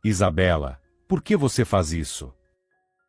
Isabela, por que você faz isso?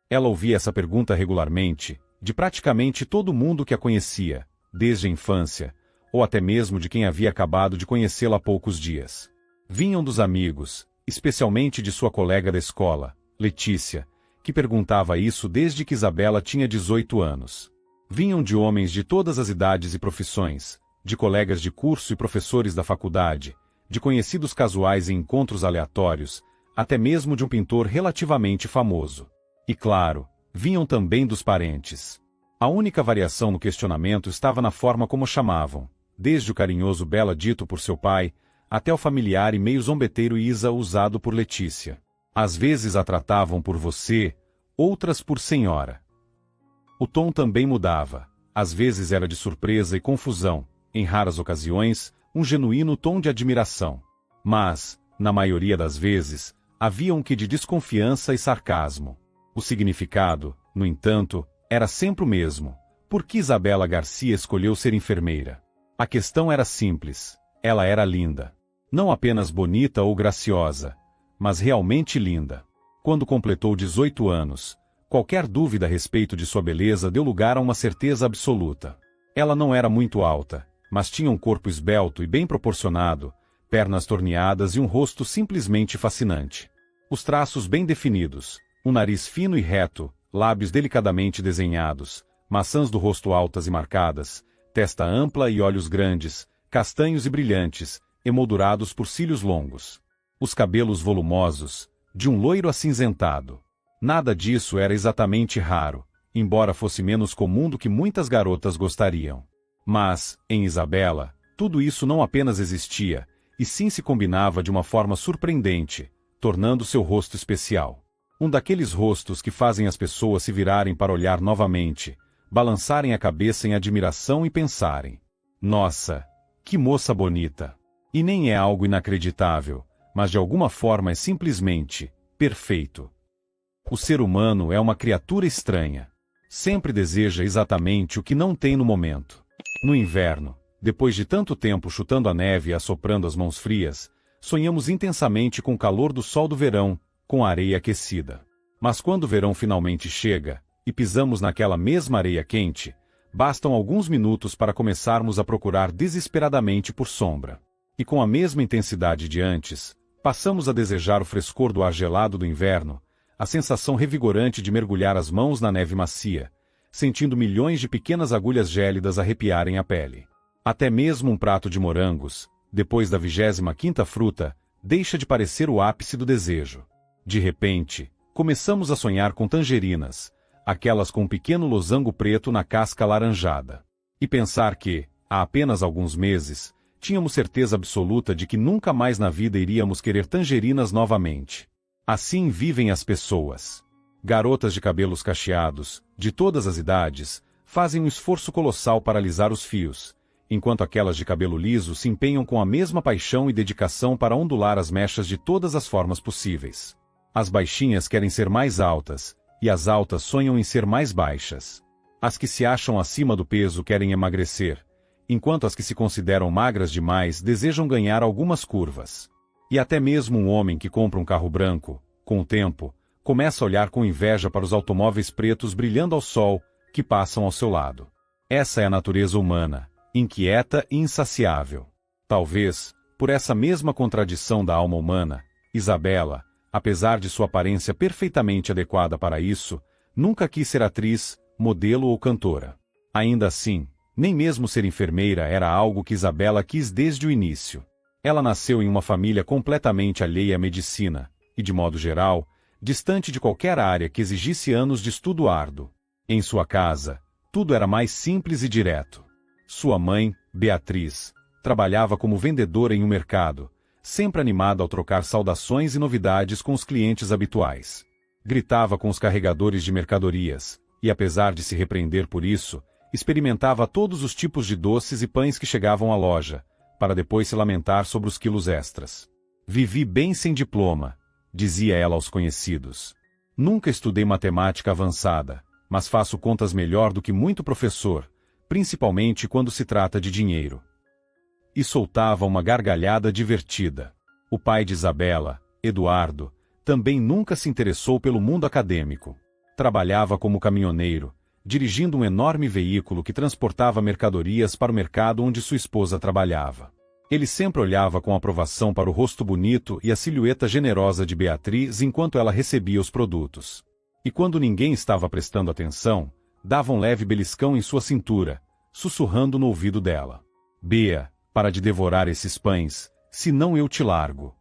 Ela ouvia essa pergunta regularmente, de praticamente todo mundo que a conhecia, desde a infância, ou até mesmo de quem havia acabado de conhecê-la há poucos dias. Vinham dos amigos, especialmente de sua colega da escola, Letícia, que perguntava isso desde que Isabela tinha 18 anos. Vinham de homens de todas as idades e profissões, de colegas de curso e professores da faculdade, de conhecidos casuais em encontros aleatórios, até mesmo de um pintor relativamente famoso. E claro, vinham também dos parentes. A única variação no questionamento estava na forma como chamavam, desde o carinhoso Bela dito por seu pai, até o familiar e meio zombeteiro Isa usado por Letícia. Às vezes a tratavam por você, outras por senhora. O tom também mudava, às vezes era de surpresa e confusão, em raras ocasiões, um genuíno tom de admiração. Mas, na maioria das vezes, havia um quê de desconfiança e sarcasmo. O significado, no entanto, era sempre o mesmo. Por que Isabela Garcia escolheu ser enfermeira? A questão era simples. Ela era linda. Não apenas bonita ou graciosa, mas realmente linda. Quando completou 18 anos, qualquer dúvida a respeito de sua beleza deu lugar a uma certeza absoluta. Ela não era muito alta, mas tinha um corpo esbelto e bem proporcionado, pernas torneadas e um rosto simplesmente fascinante. Os traços bem definidos, um nariz fino e reto, lábios delicadamente desenhados, maçãs do rosto altas e marcadas, testa ampla e olhos grandes, castanhos e brilhantes, emoldurados por cílios longos. Os cabelos volumosos, de um loiro acinzentado. Nada disso era exatamente raro, embora fosse menos comum do que muitas garotas gostariam. Mas, em Isabela, tudo isso não apenas existia, e sim se combinava de uma forma surpreendente, tornando seu rosto especial. Um daqueles rostos que fazem as pessoas se virarem para olhar novamente, balançarem a cabeça em admiração e pensarem: nossa, que moça bonita! E nem é algo inacreditável, mas de alguma forma é simplesmente perfeito. O ser humano é uma criatura estranha. Sempre deseja exatamente o que não tem no momento. No inverno, depois de tanto tempo chutando a neve e assoprando as mãos frias, sonhamos intensamente com o calor do sol do verão, com a areia aquecida. Mas quando o verão finalmente chega, e pisamos naquela mesma areia quente, bastam alguns minutos para começarmos a procurar desesperadamente por sombra. E com a mesma intensidade de antes, passamos a desejar o frescor do ar gelado do inverno, a sensação revigorante de mergulhar as mãos na neve macia, sentindo milhões de pequenas agulhas gélidas arrepiarem a pele. Até mesmo um prato de morangos, depois da 25ª fruta, deixa de parecer o ápice do desejo. De repente, começamos a sonhar com tangerinas, aquelas com um pequeno losango preto na casca alaranjada. E pensar que, há apenas alguns meses, tínhamos certeza absoluta de que nunca mais na vida iríamos querer tangerinas novamente. Assim vivem as pessoas. Garotas de cabelos cacheados, de todas as idades, fazem um esforço colossal para alisar os fios, enquanto aquelas de cabelo liso se empenham com a mesma paixão e dedicação para ondular as mechas de todas as formas possíveis. As baixinhas querem ser mais altas, e as altas sonham em ser mais baixas. As que se acham acima do peso querem emagrecer, enquanto as que se consideram magras demais desejam ganhar algumas curvas. E até mesmo um homem que compra um carro branco, com o tempo, começa a olhar com inveja para os automóveis pretos brilhando ao sol, que passam ao seu lado. Essa é a natureza humana, inquieta e insaciável. Talvez, por essa mesma contradição da alma humana, Isabela, apesar de sua aparência perfeitamente adequada para isso, nunca quis ser atriz, modelo ou cantora. Ainda assim, nem mesmo ser enfermeira era algo que Isabela quis desde o início. Ela nasceu em uma família completamente alheia à medicina, e de modo geral, distante de qualquer área que exigisse anos de estudo árduo. Em sua casa, tudo era mais simples e direto. Sua mãe, Beatriz, trabalhava como vendedora em um mercado, sempre animada ao trocar saudações e novidades com os clientes habituais. Gritava com os carregadores de mercadorias, e apesar de se repreender por isso, experimentava todos os tipos de doces e pães que chegavam à loja, para depois se lamentar sobre os quilos extras. Vivi bem sem diploma, dizia ela aos conhecidos. Nunca estudei matemática avançada, mas faço contas melhor do que muito professor, principalmente quando se trata de dinheiro. E soltava uma gargalhada divertida. O pai de Isabela, Eduardo, também nunca se interessou pelo mundo acadêmico. Trabalhava como caminhoneiro, dirigindo um enorme veículo que transportava mercadorias para o mercado onde sua esposa trabalhava. Ele sempre olhava com aprovação para o rosto bonito e a silhueta generosa de Beatriz enquanto ela recebia os produtos. E quando ninguém estava prestando atenção, dava um leve beliscão em sua cintura, sussurrando no ouvido dela: "Bea, para de devorar esses pães, senão eu te largo."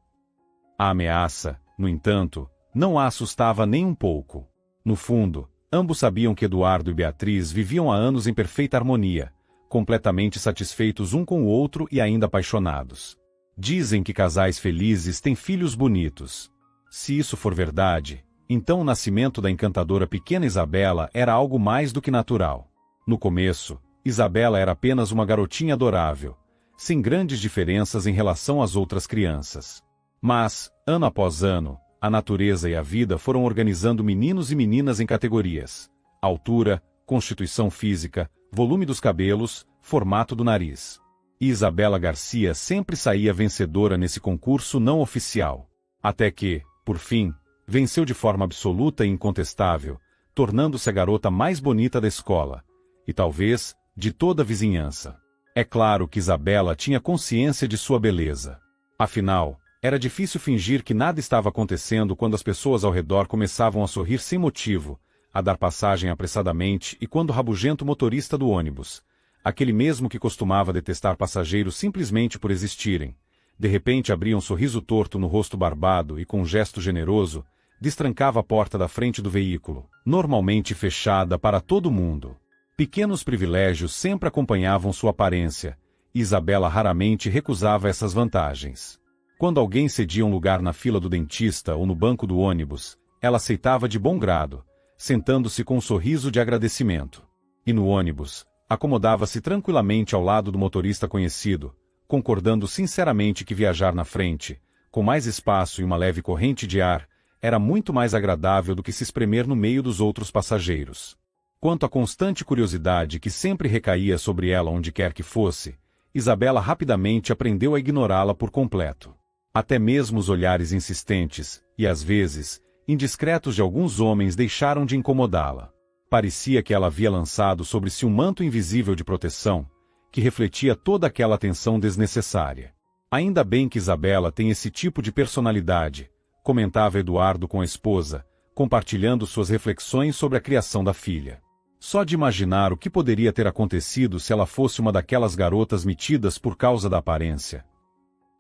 A ameaça, no entanto, não a assustava nem um pouco. No fundo, ambos sabiam que Eduardo e Beatriz viviam há anos em perfeita harmonia, completamente satisfeitos um com o outro e ainda apaixonados. Dizem que casais felizes têm filhos bonitos. Se isso for verdade, então o nascimento da encantadora pequena Isabela era algo mais do que natural. No começo, Isabela era apenas uma garotinha adorável, sem grandes diferenças em relação às outras crianças. Mas, ano após ano, a natureza e a vida foram organizando meninos e meninas em categorias: altura, constituição física, volume dos cabelos, formato do nariz. E Isabela Garcia sempre saía vencedora nesse concurso não oficial. Até que, por fim, venceu de forma absoluta e incontestável, tornando-se a garota mais bonita da escola, e talvez, de toda a vizinhança. É claro que Isabela tinha consciência de sua beleza. Afinal, era difícil fingir que nada estava acontecendo quando as pessoas ao redor começavam a sorrir sem motivo, a dar passagem apressadamente e quando o rabugento motorista do ônibus, aquele mesmo que costumava detestar passageiros simplesmente por existirem, de repente abria um sorriso torto no rosto barbado e com um gesto generoso, destrancava a porta da frente do veículo, normalmente fechada para todo mundo. Pequenos privilégios sempre acompanhavam sua aparência, e Isabela raramente recusava essas vantagens. Quando alguém cedia um lugar na fila do dentista ou no banco do ônibus, ela aceitava de bom grado, sentando-se com um sorriso de agradecimento. E no ônibus, acomodava-se tranquilamente ao lado do motorista conhecido, concordando sinceramente que viajar na frente, com mais espaço e uma leve corrente de ar, era muito mais agradável do que se espremer no meio dos outros passageiros. Quanto à constante curiosidade que sempre recaía sobre ela onde quer que fosse, Isabela rapidamente aprendeu a ignorá-la por completo. Até mesmo os olhares insistentes, e às vezes, indiscretos de alguns homens deixaram de incomodá-la. Parecia que ela havia lançado sobre si um manto invisível de proteção, que refletia toda aquela atenção desnecessária. Ainda bem que Isabela tem esse tipo de personalidade, comentava Eduardo com a esposa, compartilhando suas reflexões sobre a criação da filha. Só de imaginar o que poderia ter acontecido se ela fosse uma daquelas garotas metidas por causa da aparência.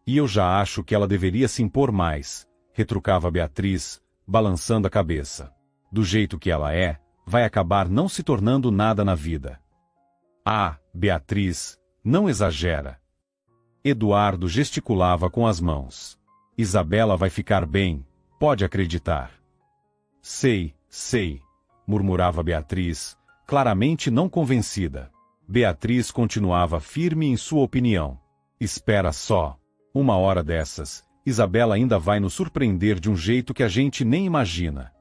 E eu já acho que ela deveria se impor mais, retrucava Beatriz, balançando a cabeça. Do jeito que ela é, vai acabar não se tornando nada na vida. Ah, Beatriz, não exagera. Eduardo gesticulava com as mãos. Isabela vai ficar bem, pode acreditar. Sei, murmurava Beatriz, claramente não convencida. Beatriz continuava firme em sua opinião. Espera só. Uma hora dessas, Isabela ainda vai nos surpreender de um jeito que a gente nem imagina.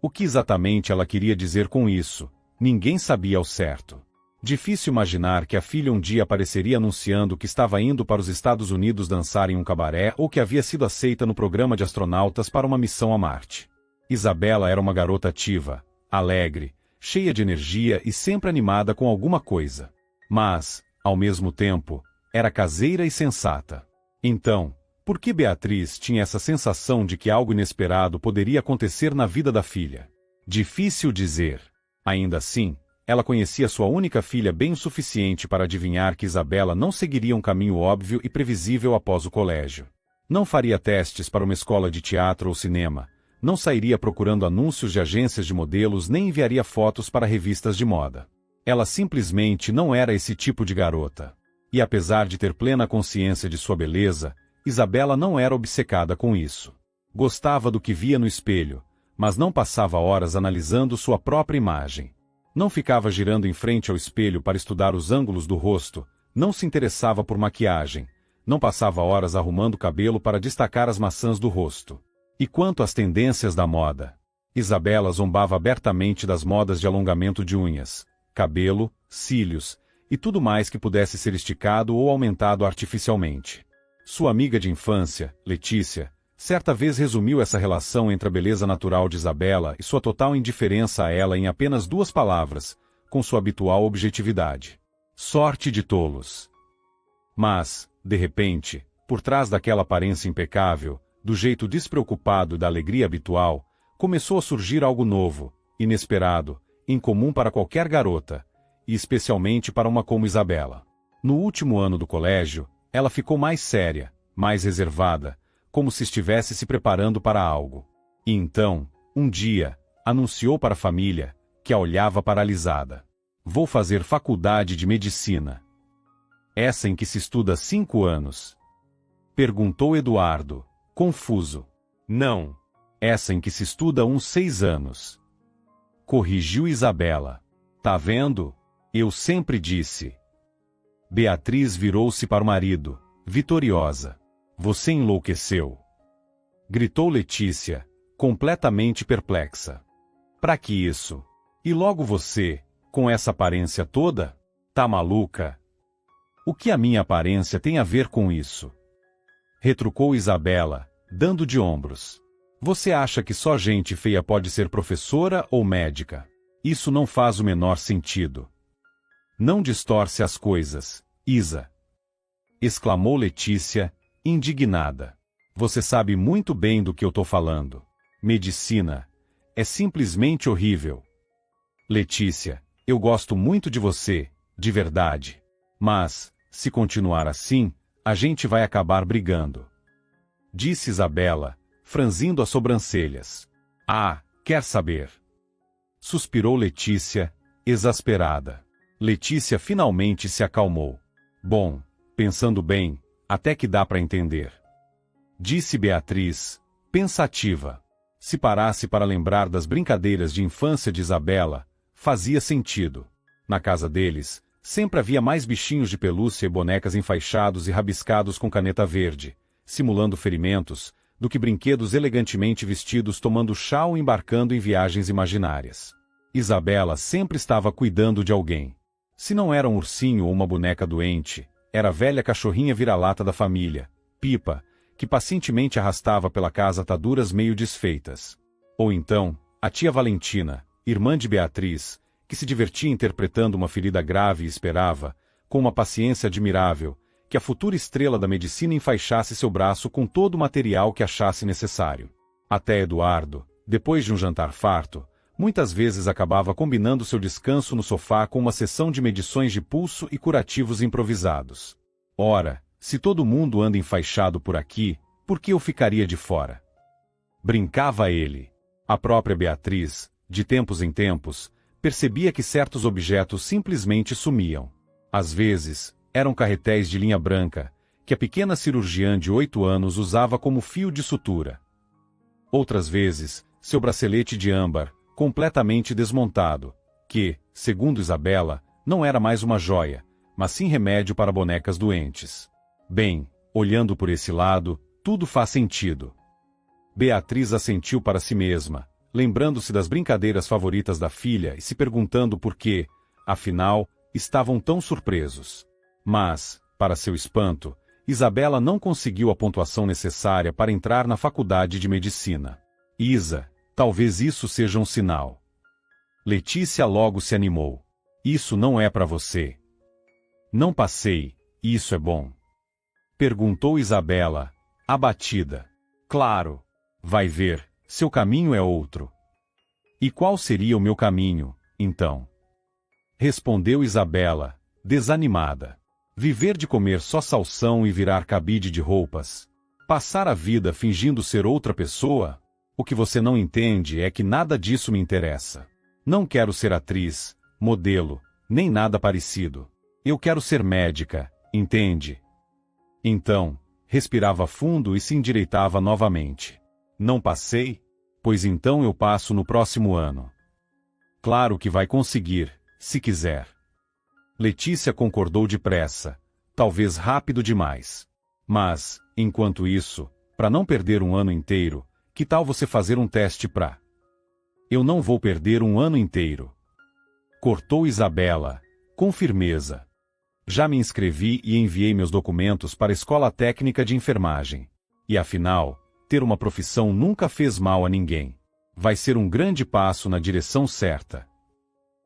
O que exatamente ela queria dizer com isso, ninguém sabia ao certo. Difícil imaginar que a filha um dia apareceria anunciando que estava indo para os Estados Unidos dançar em um cabaré ou que havia sido aceita no programa de astronautas para uma missão a Marte. Isabela era uma garota ativa, alegre, cheia de energia e sempre animada com alguma coisa. Mas, ao mesmo tempo, era caseira e sensata. Então, por que Beatriz tinha essa sensação de que algo inesperado poderia acontecer na vida da filha? Difícil dizer. Ainda assim, ela conhecia sua única filha bem o suficiente para adivinhar que Isabela não seguiria um caminho óbvio e previsível após o colégio. Não faria testes para uma escola de teatro ou cinema, não sairia procurando anúncios de agências de modelos nem enviaria fotos para revistas de moda. Ela simplesmente não era esse tipo de garota. E apesar de ter plena consciência de sua beleza, Isabela não era obcecada com isso. Gostava do que via no espelho, mas não passava horas analisando sua própria imagem. Não ficava girando em frente ao espelho para estudar os ângulos do rosto, não se interessava por maquiagem, não passava horas arrumando o cabelo para destacar as maçãs do rosto. E quanto às tendências da moda? Isabela zombava abertamente das modas de alongamento de unhas, cabelo, cílios, e tudo mais que pudesse ser esticado ou aumentado artificialmente. Sua amiga de infância, Letícia, Certa vez resumiu essa relação entre a beleza natural de Isabela e sua total indiferença a ela em apenas 2 palavras, com sua habitual objetividade. Sorte de tolos. Mas, de repente, por trás daquela aparência impecável, do jeito despreocupado e da alegria habitual, começou a surgir algo novo, inesperado, incomum para qualquer garota, e especialmente para uma como Isabela. No último ano do colégio, ela ficou mais séria, mais reservada, como se estivesse se preparando para algo. E então, um dia, anunciou para a família, que a olhava paralisada. Vou fazer faculdade de medicina. Essa em que se estuda 5 anos? Perguntou Eduardo, confuso. Não. Essa em que se estuda uns 6 anos. Corrigiu Isabela. Tá vendo? Eu sempre disse. Beatriz virou-se para o marido, vitoriosa. Você enlouqueceu. Gritou Letícia, completamente perplexa. Pra que isso? E logo você, com essa aparência toda? Tá maluca? O que a minha aparência tem a ver com isso? Retrucou Isabela, dando de ombros. Você acha que só gente feia pode ser professora ou médica? Isso não faz o menor sentido. Não distorce as coisas, Isa. Exclamou Letícia, indignada. Você sabe muito bem do que eu tô falando. Medicina. É simplesmente horrível. Letícia, eu gosto muito de você, de verdade. Mas, se continuar assim, a gente vai acabar brigando. Disse Isabela, franzindo as sobrancelhas. Ah, quer saber? Suspirou Letícia, exasperada. Letícia finalmente se acalmou. Bom, pensando bem, até que dá para entender. Disse Beatriz, pensativa. Se parasse para lembrar das brincadeiras de infância de Isabela, fazia sentido. Na casa deles, sempre havia mais bichinhos de pelúcia e bonecas enfaixados e rabiscados com caneta verde, simulando ferimentos, do que brinquedos elegantemente vestidos tomando chá ou embarcando em viagens imaginárias. Isabela sempre estava cuidando de alguém. Se não era um ursinho ou uma boneca doente, era a velha cachorrinha vira-lata da família, Pipa, que pacientemente arrastava pela casa ataduras meio desfeitas. Ou então, a tia Valentina, irmã de Beatriz, que se divertia interpretando uma ferida grave e esperava, com uma paciência admirável, que a futura estrela da medicina enfaixasse seu braço com todo o material que achasse necessário. Até Eduardo, depois de um jantar farto, muitas vezes acabava combinando seu descanso no sofá com uma sessão de medições de pulso e curativos improvisados. Ora, se todo mundo anda enfaixado por aqui, por que eu ficaria de fora? Brincava ele. A própria Beatriz, de tempos em tempos, percebia que certos objetos simplesmente sumiam. Às vezes, eram carretéis de linha branca, que a pequena cirurgiã de 8 anos usava como fio de sutura. Outras vezes, seu bracelete de âmbar, completamente desmontado, que, segundo Isabela, não era mais uma joia, mas sim remédio para bonecas doentes. Bem, olhando por esse lado, tudo faz sentido. Beatriz assentiu para si mesma, lembrando-se das brincadeiras favoritas da filha e se perguntando por que, afinal, estavam tão surpresos. Mas, para seu espanto, Isabela não conseguiu a pontuação necessária para entrar na faculdade de medicina. Isa, talvez isso seja um sinal. Letícia logo se animou. Isso não é para você. Não passei, isso é bom. Perguntou Isabela, abatida. Claro. Vai ver, seu caminho é outro. E qual seria o meu caminho, então? Respondeu Isabela, desanimada. Viver de comer só salsão e virar cabide de roupas. Passar a vida fingindo ser outra pessoa? O que você não entende é que nada disso me interessa. Não quero ser atriz, modelo, nem nada parecido. Eu quero ser médica, entende? Então, respirava fundo e se endireitava novamente. Não passei? Pois então eu passo no próximo ano. Claro que vai conseguir, se quiser. Letícia concordou depressa, talvez rápido demais. Mas, enquanto isso, para não perder um ano inteiro, que tal você fazer um teste pra... Eu não vou perder um ano inteiro. Cortou Isabela, com firmeza. Já me inscrevi e enviei meus documentos para a Escola Técnica de Enfermagem. E afinal, ter uma profissão nunca fez mal a ninguém. Vai ser um grande passo na direção certa.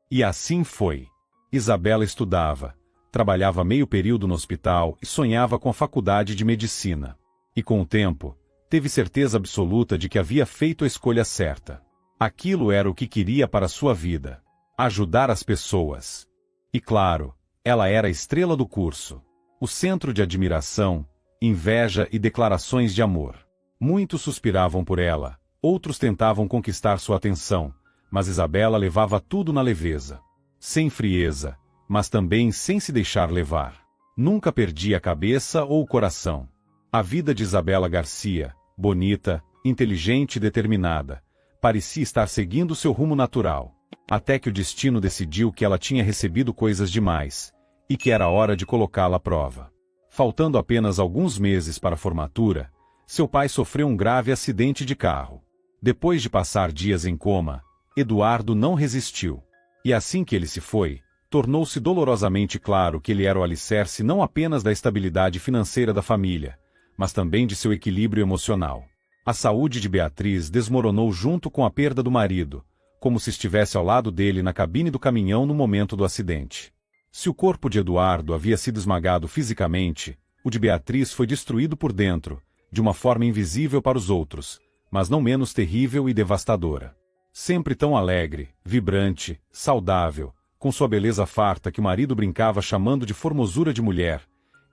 E assim foi. Isabela estudava, trabalhava meio período no hospital e sonhava com a faculdade de medicina. E com o tempo, teve certeza absoluta de que havia feito a escolha certa. Aquilo era o que queria para sua vida. Ajudar as pessoas. E claro, ela era a estrela do curso. O centro de admiração, inveja e declarações de amor. Muitos suspiravam por ela, outros tentavam conquistar sua atenção, mas Isabela levava tudo na leveza. Sem frieza, mas também sem se deixar levar. Nunca perdia a cabeça ou o coração. A vida de Isabela Garcia, bonita, inteligente e determinada, parecia estar seguindo seu rumo natural, até que o destino decidiu que ela tinha recebido coisas demais, e que era hora de colocá-la à prova. Faltando apenas alguns meses para a formatura, seu pai sofreu um grave acidente de carro. Depois de passar dias em coma, Eduardo não resistiu. E assim que ele se foi, tornou-se dolorosamente claro que ele era o alicerce não apenas da estabilidade financeira da família, mas também de seu equilíbrio emocional. A saúde de Beatriz desmoronou junto com a perda do marido, como se estivesse ao lado dele na cabine do caminhão no momento do acidente. Se o corpo de Eduardo havia sido esmagado fisicamente, o de Beatriz foi destruído por dentro, de uma forma invisível para os outros, mas não menos terrível e devastadora. Sempre tão alegre, vibrante, saudável, com sua beleza farta que o marido brincava chamando de formosura de mulher,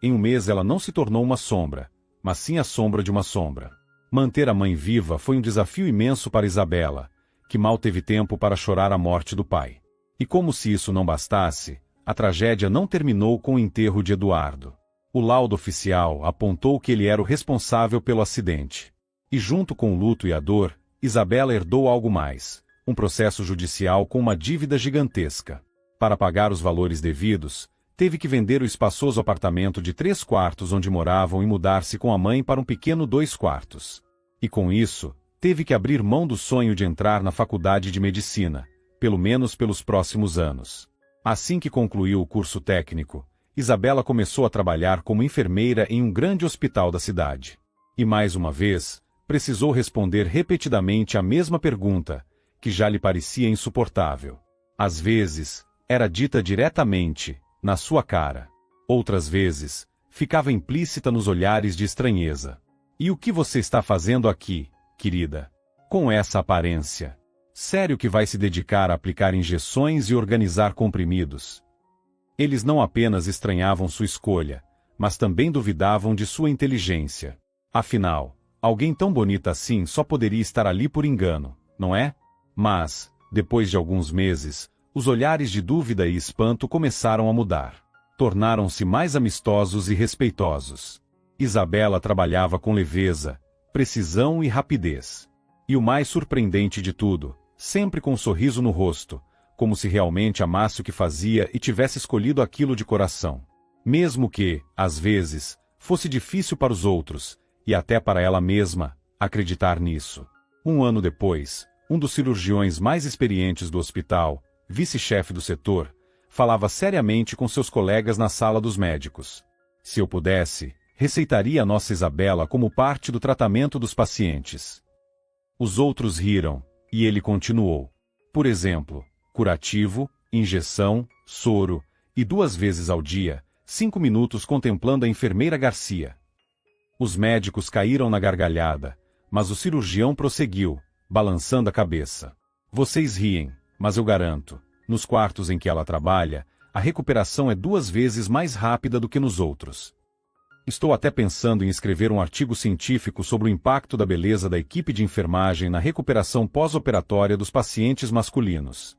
em um mês ela não se tornou uma sombra, mas sim a sombra de uma sombra. Manter a mãe viva foi um desafio imenso para Isabela, que mal teve tempo para chorar a morte do pai. E como se isso não bastasse, a tragédia não terminou com o enterro de Eduardo. O laudo oficial apontou que ele era o responsável pelo acidente. E junto com o luto e a dor, Isabela herdou algo mais, um processo judicial com uma dívida gigantesca. Para pagar os valores devidos, teve que vender o espaçoso apartamento de 3 quartos onde moravam e mudar-se com a mãe para um pequeno 2 quartos. E com isso, teve que abrir mão do sonho de entrar na faculdade de medicina, pelo menos pelos próximos anos. Assim que concluiu o curso técnico, Isabela começou a trabalhar como enfermeira em um grande hospital da cidade. E mais uma vez, precisou responder repetidamente a mesma pergunta, que já lhe parecia insuportável. Às vezes, era dita diretamente, na sua cara. Outras vezes, ficava implícita nos olhares de estranheza. E o que você está fazendo aqui, querida? Com essa aparência? Sério que vai se dedicar a aplicar injeções e organizar comprimidos? Eles não apenas estranhavam sua escolha, mas também duvidavam de sua inteligência. Afinal, alguém tão bonita assim só poderia estar ali por engano, não é? Mas, depois de alguns meses, os olhares de dúvida e espanto começaram a mudar. Tornaram-se mais amistosos e respeitosos. Isabela trabalhava com leveza, precisão e rapidez. E o mais surpreendente de tudo, sempre com um sorriso no rosto, como se realmente amasse o que fazia e tivesse escolhido aquilo de coração. Mesmo que, às vezes, fosse difícil para os outros, e até para ela mesma, acreditar nisso. 1 ano depois, um dos cirurgiões mais experientes do hospital, vice-chefe do setor, falava seriamente com seus colegas na sala dos médicos. Se eu pudesse, receitaria a nossa Isabela como parte do tratamento dos pacientes. Os outros riram, e ele continuou. Por exemplo, curativo, injeção, soro, e 2 vezes ao dia, 5 minutos contemplando a enfermeira Garcia. Os médicos caíram na gargalhada, mas o cirurgião prosseguiu, balançando a cabeça. Vocês riem, mas eu garanto, nos quartos em que ela trabalha, a recuperação é 2 vezes mais rápida do que nos outros. Estou até pensando em escrever um artigo científico sobre o impacto da beleza da equipe de enfermagem na recuperação pós-operatória dos pacientes masculinos.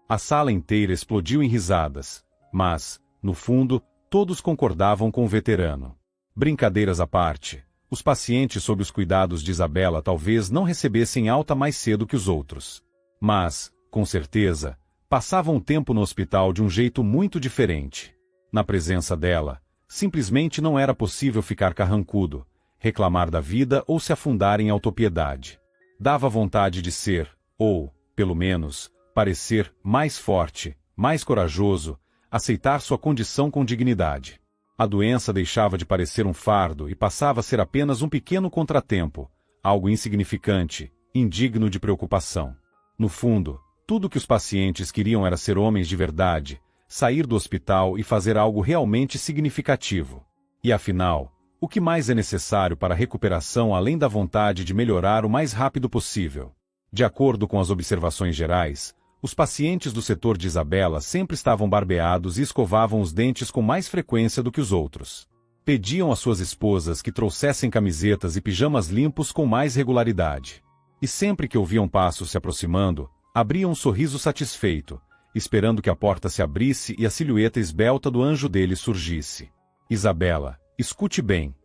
A sala inteira explodiu em risadas, mas, no fundo, todos concordavam com o veterano. Brincadeiras à parte, os pacientes sob os cuidados de Isabela talvez não recebessem alta mais cedo que os outros. Mas, com certeza, passavam o tempo no hospital de um jeito muito diferente. Na presença dela, simplesmente não era possível ficar carrancudo, reclamar da vida ou se afundar em autopiedade. Dava vontade de ser, ou, pelo menos, parecer mais forte, mais corajoso, aceitar sua condição com dignidade. A doença deixava de parecer um fardo e passava a ser apenas um pequeno contratempo, algo insignificante, indigno de preocupação. No fundo, tudo que os pacientes queriam era ser homens de verdade, sair do hospital e fazer algo realmente significativo. E afinal, o que mais é necessário para a recuperação além da vontade de melhorar o mais rápido possível? De acordo com as observações gerais, os pacientes do setor de Isabela sempre estavam barbeados e escovavam os dentes com mais frequência do que os outros. Pediam às suas esposas que trouxessem camisetas e pijamas limpos com mais regularidade. E sempre que ouviam passos se aproximando, abriam um sorriso satisfeito, esperando que a porta se abrisse e a silhueta esbelta do anjo deles surgisse. Isabela, escute bem,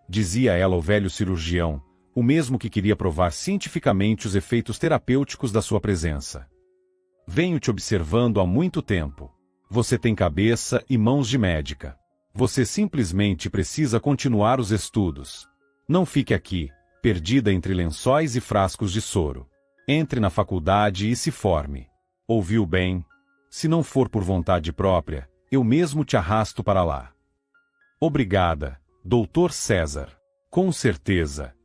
dizia ela ao velho cirurgião, o mesmo que queria provar cientificamente os efeitos terapêuticos da sua presença. Venho te observando há muito tempo. Você tem cabeça e mãos de médica. Você simplesmente precisa continuar os estudos. Não fique aqui, perdida entre lençóis e frascos de soro. Entre na faculdade e se forme. Ouviu bem? Se não for por vontade própria, eu mesmo te arrasto para lá. Obrigada, Dr. César. Com certeza.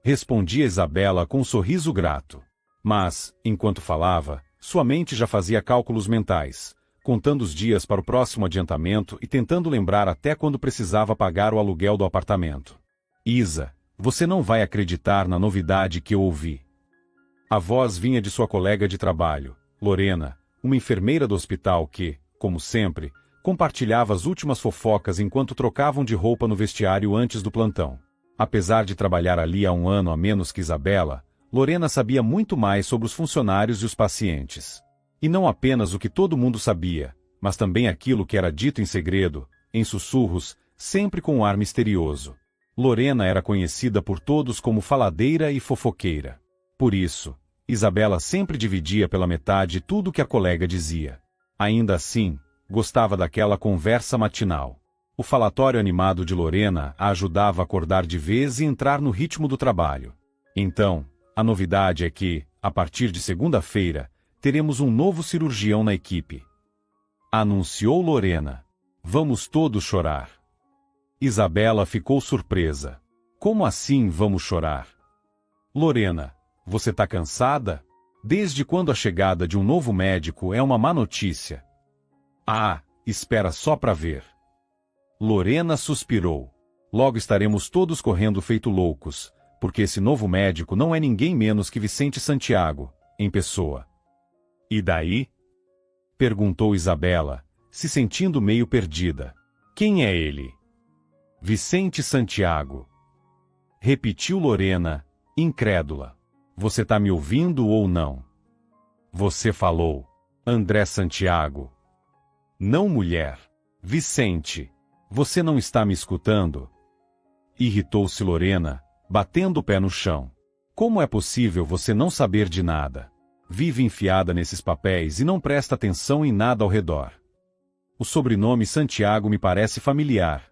Respondia Isabela com um sorriso grato. Mas, enquanto falava, sua mente já fazia cálculos mentais, contando os dias para o próximo adiantamento e tentando lembrar até quando precisava pagar o aluguel do apartamento. Isa, você não vai acreditar na novidade que eu ouvi. A voz vinha de sua colega de trabalho, Lorena, uma enfermeira do hospital que, como sempre, compartilhava as últimas fofocas enquanto trocavam de roupa no vestiário antes do plantão. Apesar de trabalhar ali há um ano a menos que Isabela, Lorena sabia muito mais sobre os funcionários e os pacientes. E não apenas o que todo mundo sabia, mas também aquilo que era dito em segredo, em sussurros, sempre com um ar misterioso. Lorena era conhecida por todos como faladeira e fofoqueira. Por isso, Isabela sempre dividia pela metade tudo o que a colega dizia. Ainda assim, gostava daquela conversa matinal. O falatório animado de Lorena a ajudava a acordar de vez e entrar no ritmo do trabalho. Então, a novidade é que, a partir de segunda-feira, teremos um novo cirurgião na equipe. Anunciou Lorena. Vamos todos chorar. Isabela ficou surpresa. Como assim vamos chorar? Lorena, você tá cansada? Desde quando a chegada de um novo médico é uma má notícia? Ah, espera só pra ver. Lorena suspirou. Logo estaremos todos correndo feito loucos, porque esse novo médico não é ninguém menos que Vicente Santiago, em pessoa. E daí? Perguntou Isabela, se sentindo meio perdida. Quem é ele? Vicente Santiago. Repetiu Lorena, incrédula. Você tá me ouvindo ou não? Você falou. André Santiago. Não, mulher. Vicente. Você não está me escutando? Irritou-se Lorena, batendo o pé no chão. Como é possível você não saber de nada? Vive enfiada nesses papéis e não presta atenção em nada ao redor. O sobrenome Santiago me parece familiar,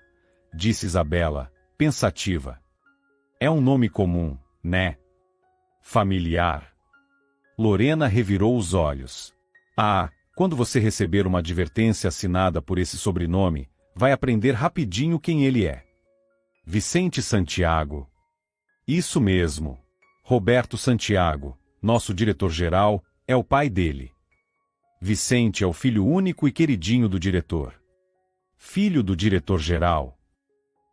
disse Isabela, pensativa. É um nome comum, né? Familiar. Lorena revirou os olhos. Ah, quando você receber uma advertência assinada por esse sobrenome, vai aprender rapidinho quem ele é. Vicente Santiago. Isso mesmo. Roberto Santiago, nosso diretor-geral, é o pai dele. Vicente é o filho único e queridinho do diretor. Filho do diretor-geral.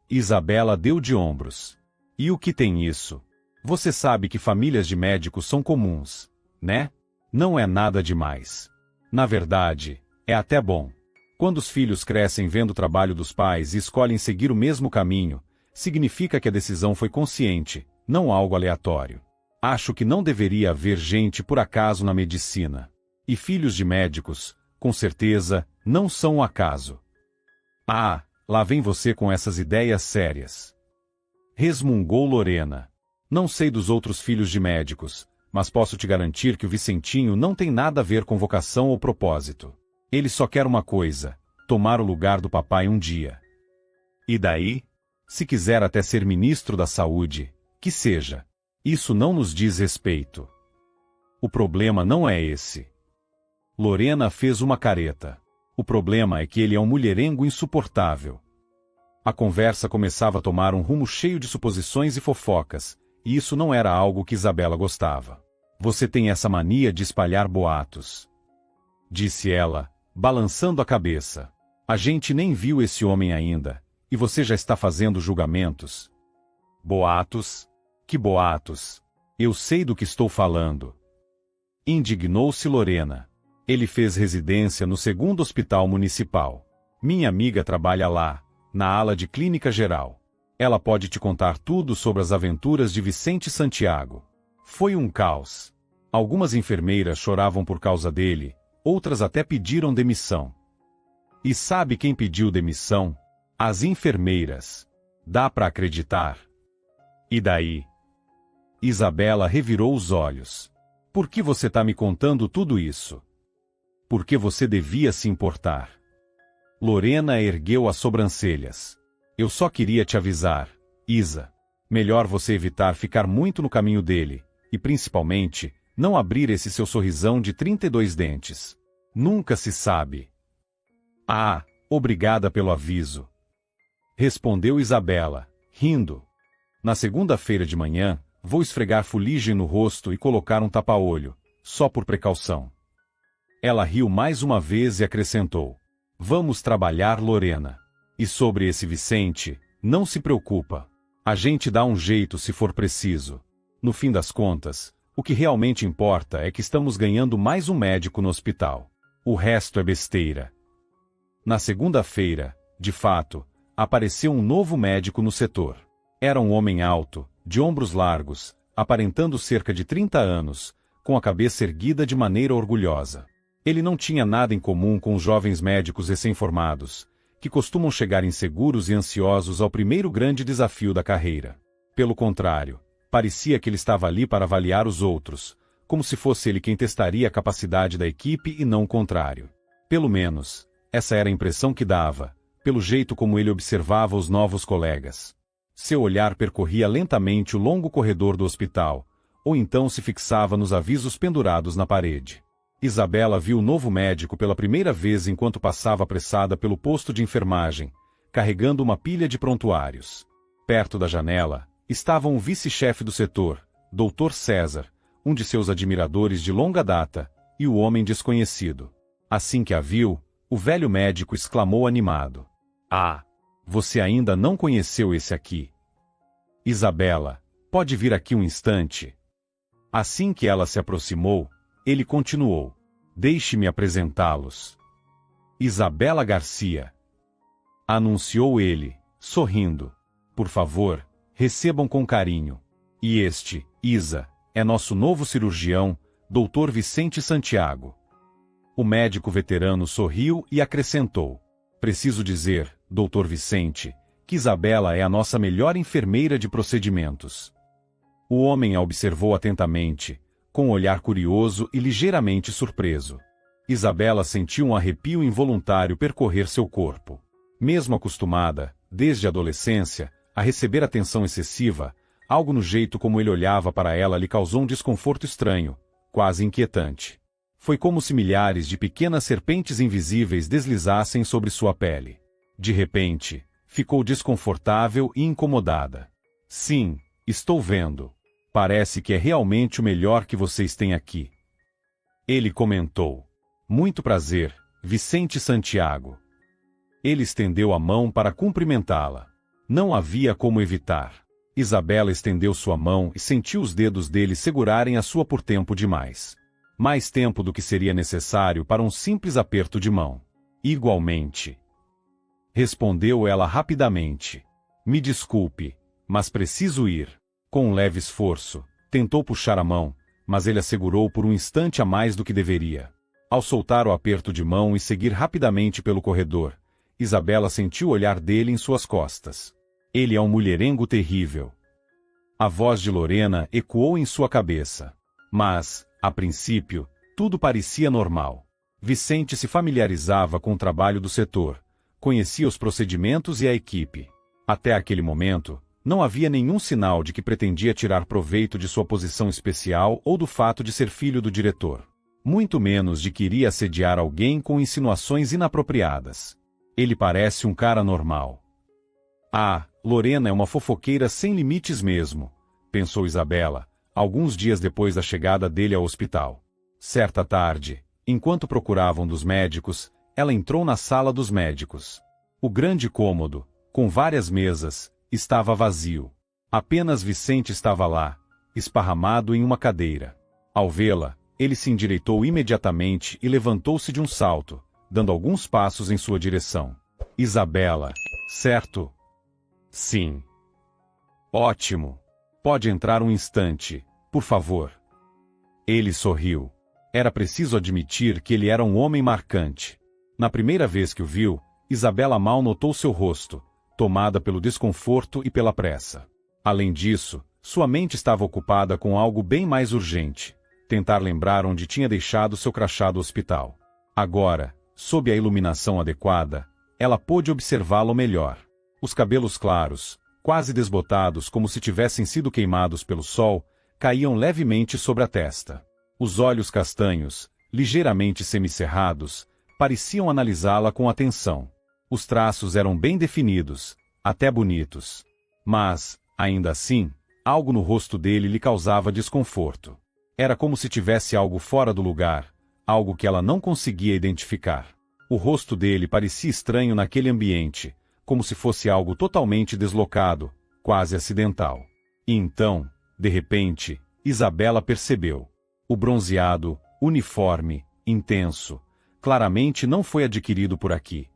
Isabela deu de ombros. E o que tem isso? Você sabe que famílias de médicos são comuns, né? Não é nada demais. Na verdade, é até bom. Quando os filhos crescem vendo o trabalho dos pais e escolhem seguir o mesmo caminho, significa que a decisão foi consciente, não algo aleatório. Acho que não deveria haver gente por acaso na medicina. E filhos de médicos, com certeza, não são um acaso. Ah, lá vem você com essas ideias sérias. Resmungou Lorena. Não sei dos outros filhos de médicos, mas posso te garantir que o Vicentinho não tem nada a ver com vocação ou propósito. Ele só quer uma coisa, tomar o lugar do papai um dia. E daí? Se quiser até ser ministro da saúde, que seja. Isso não nos diz respeito. O problema não é esse. Lorena fez uma careta. O problema é que ele é um mulherengo insuportável. A conversa começava a tomar um rumo cheio de suposições e fofocas, e isso não era algo que Isabela gostava. Você tem essa mania de espalhar boatos, disse ela, balançando a cabeça. A gente nem viu esse homem ainda, e você já está fazendo julgamentos. Boatos? Que boatos? Eu sei do que estou falando. Indignou-se Lorena. Ele fez residência no 2º Hospital Municipal. Minha amiga trabalha lá, na ala de clínica geral. Ela pode te contar tudo sobre as aventuras de Vicente Santiago. Foi um caos. Algumas enfermeiras choravam por causa dele, outras até pediram demissão. E sabe quem pediu demissão? As enfermeiras. Dá para acreditar? E daí? Isabela revirou os olhos. Por que você está me contando tudo isso? Porque você devia se importar. Lorena ergueu as sobrancelhas. Eu só queria te avisar, Isa. Melhor você evitar ficar muito no caminho dele, e principalmente, não abrir esse seu sorrisão de 32 dentes. Nunca se sabe. Ah, obrigada pelo aviso. Respondeu Isabela, rindo. Na segunda-feira de manhã, vou esfregar fuligem no rosto e colocar um tapa-olho, só por precaução. Ela riu mais uma vez e acrescentou. Vamos trabalhar, Lorena. E sobre esse Vicente, não se preocupa. A gente dá um jeito se for preciso. No fim das contas, o que realmente importa é que estamos ganhando mais um médico no hospital. O resto é besteira. Na segunda-feira, de fato, apareceu um novo médico no setor. Era um homem alto, de ombros largos, aparentando cerca de 30 anos, com a cabeça erguida de maneira orgulhosa. Ele não tinha nada em comum com os jovens médicos recém-formados, que costumam chegar inseguros e ansiosos ao primeiro grande desafio da carreira. Pelo contrário, parecia que ele estava ali para avaliar os outros, como se fosse ele quem testaria a capacidade da equipe e não o contrário. Pelo menos, essa era a impressão que dava, pelo jeito como ele observava os novos colegas. Seu olhar percorria lentamente o longo corredor do hospital, ou então se fixava nos avisos pendurados na parede. Isabela viu o novo médico pela primeira vez enquanto passava apressada pelo posto de enfermagem, carregando uma pilha de prontuários. Perto da janela, estava um vice-chefe do setor, Dr. César, um de seus admiradores de longa data, e o homem desconhecido. Assim que a viu, o velho médico exclamou animado. Ah! Você ainda não conheceu esse aqui. Isabela, pode vir aqui um instante? Assim que ela se aproximou, ele continuou. Deixe-me apresentá-los. Isabela Garcia. Anunciou ele, sorrindo. Por favor, recebam com carinho. E este, Isa, é nosso novo cirurgião, Dr. Vicente Santiago. O médico veterano sorriu e acrescentou. Preciso dizer, Dr. Vicente, que Isabela é a nossa melhor enfermeira de procedimentos. O homem a observou atentamente, com um olhar curioso e ligeiramente surpreso. Isabela sentiu um arrepio involuntário percorrer seu corpo. Mesmo acostumada, desde a adolescência, a receber atenção excessiva, algo no jeito como ele olhava para ela lhe causou um desconforto estranho, quase inquietante. Foi como se milhares de pequenas serpentes invisíveis deslizassem sobre sua pele. De repente, ficou desconfortável e incomodada. Sim, estou vendo. Parece que é realmente o melhor que vocês têm aqui. Ele comentou. Muito prazer, Vicente Santiago. Ele estendeu a mão para cumprimentá-la. Não havia como evitar. Isabela estendeu sua mão e sentiu os dedos dele segurarem a sua por tempo demais. Mais tempo do que seria necessário para um simples aperto de mão. Igualmente. Respondeu ela rapidamente. Me desculpe, mas preciso ir. Com um leve esforço, tentou puxar a mão, mas ele a segurou por um instante a mais do que deveria. Ao soltar o aperto de mão e seguir rapidamente pelo corredor, Isabela sentiu o olhar dele em suas costas. Ele é um mulherengo terrível. A voz de Lorena ecoou em sua cabeça. Mas, a princípio, tudo parecia normal. Vicente se familiarizava com o trabalho do setor, conhecia os procedimentos e a equipe. Até aquele momento, não havia nenhum sinal de que pretendia tirar proveito de sua posição especial ou do fato de ser filho do diretor. Muito menos de que iria assediar alguém com insinuações inapropriadas. Ele parece um cara normal. Ah, Lorena é uma fofoqueira sem limites mesmo, pensou Isabela, alguns dias depois da chegada dele ao hospital. Certa tarde, enquanto procuravam dos médicos, ela entrou na sala dos médicos. O grande cômodo, com várias mesas, estava vazio. Apenas Vicente estava lá, esparramado em uma cadeira. Ao vê-la, ele se endireitou imediatamente e levantou-se de um salto, dando alguns passos em sua direção. Isabela, certo? Sim. Ótimo. Pode entrar um instante, por favor. Ele sorriu. Era preciso admitir que ele era um homem marcante. Na primeira vez que o viu, Isabela mal notou seu rosto, tomada pelo desconforto e pela pressa. Além disso, sua mente estava ocupada com algo bem mais urgente: tentar lembrar onde tinha deixado seu crachá do hospital. Agora, sob a iluminação adequada, ela pôde observá-lo melhor. Os cabelos claros, quase desbotados como se tivessem sido queimados pelo sol, caíam levemente sobre a testa. Os olhos castanhos, ligeiramente semicerrados, pareciam analisá-la com atenção. Os traços eram bem definidos, até bonitos. Mas, ainda assim, algo no rosto dele lhe causava desconforto. Era como se tivesse algo fora do lugar, algo que ela não conseguia identificar. O rosto dele parecia estranho naquele ambiente, como se fosse algo totalmente deslocado, quase acidental. E então, de repente, Isabela percebeu. O bronzeado, uniforme, intenso, claramente não foi adquirido por aqui.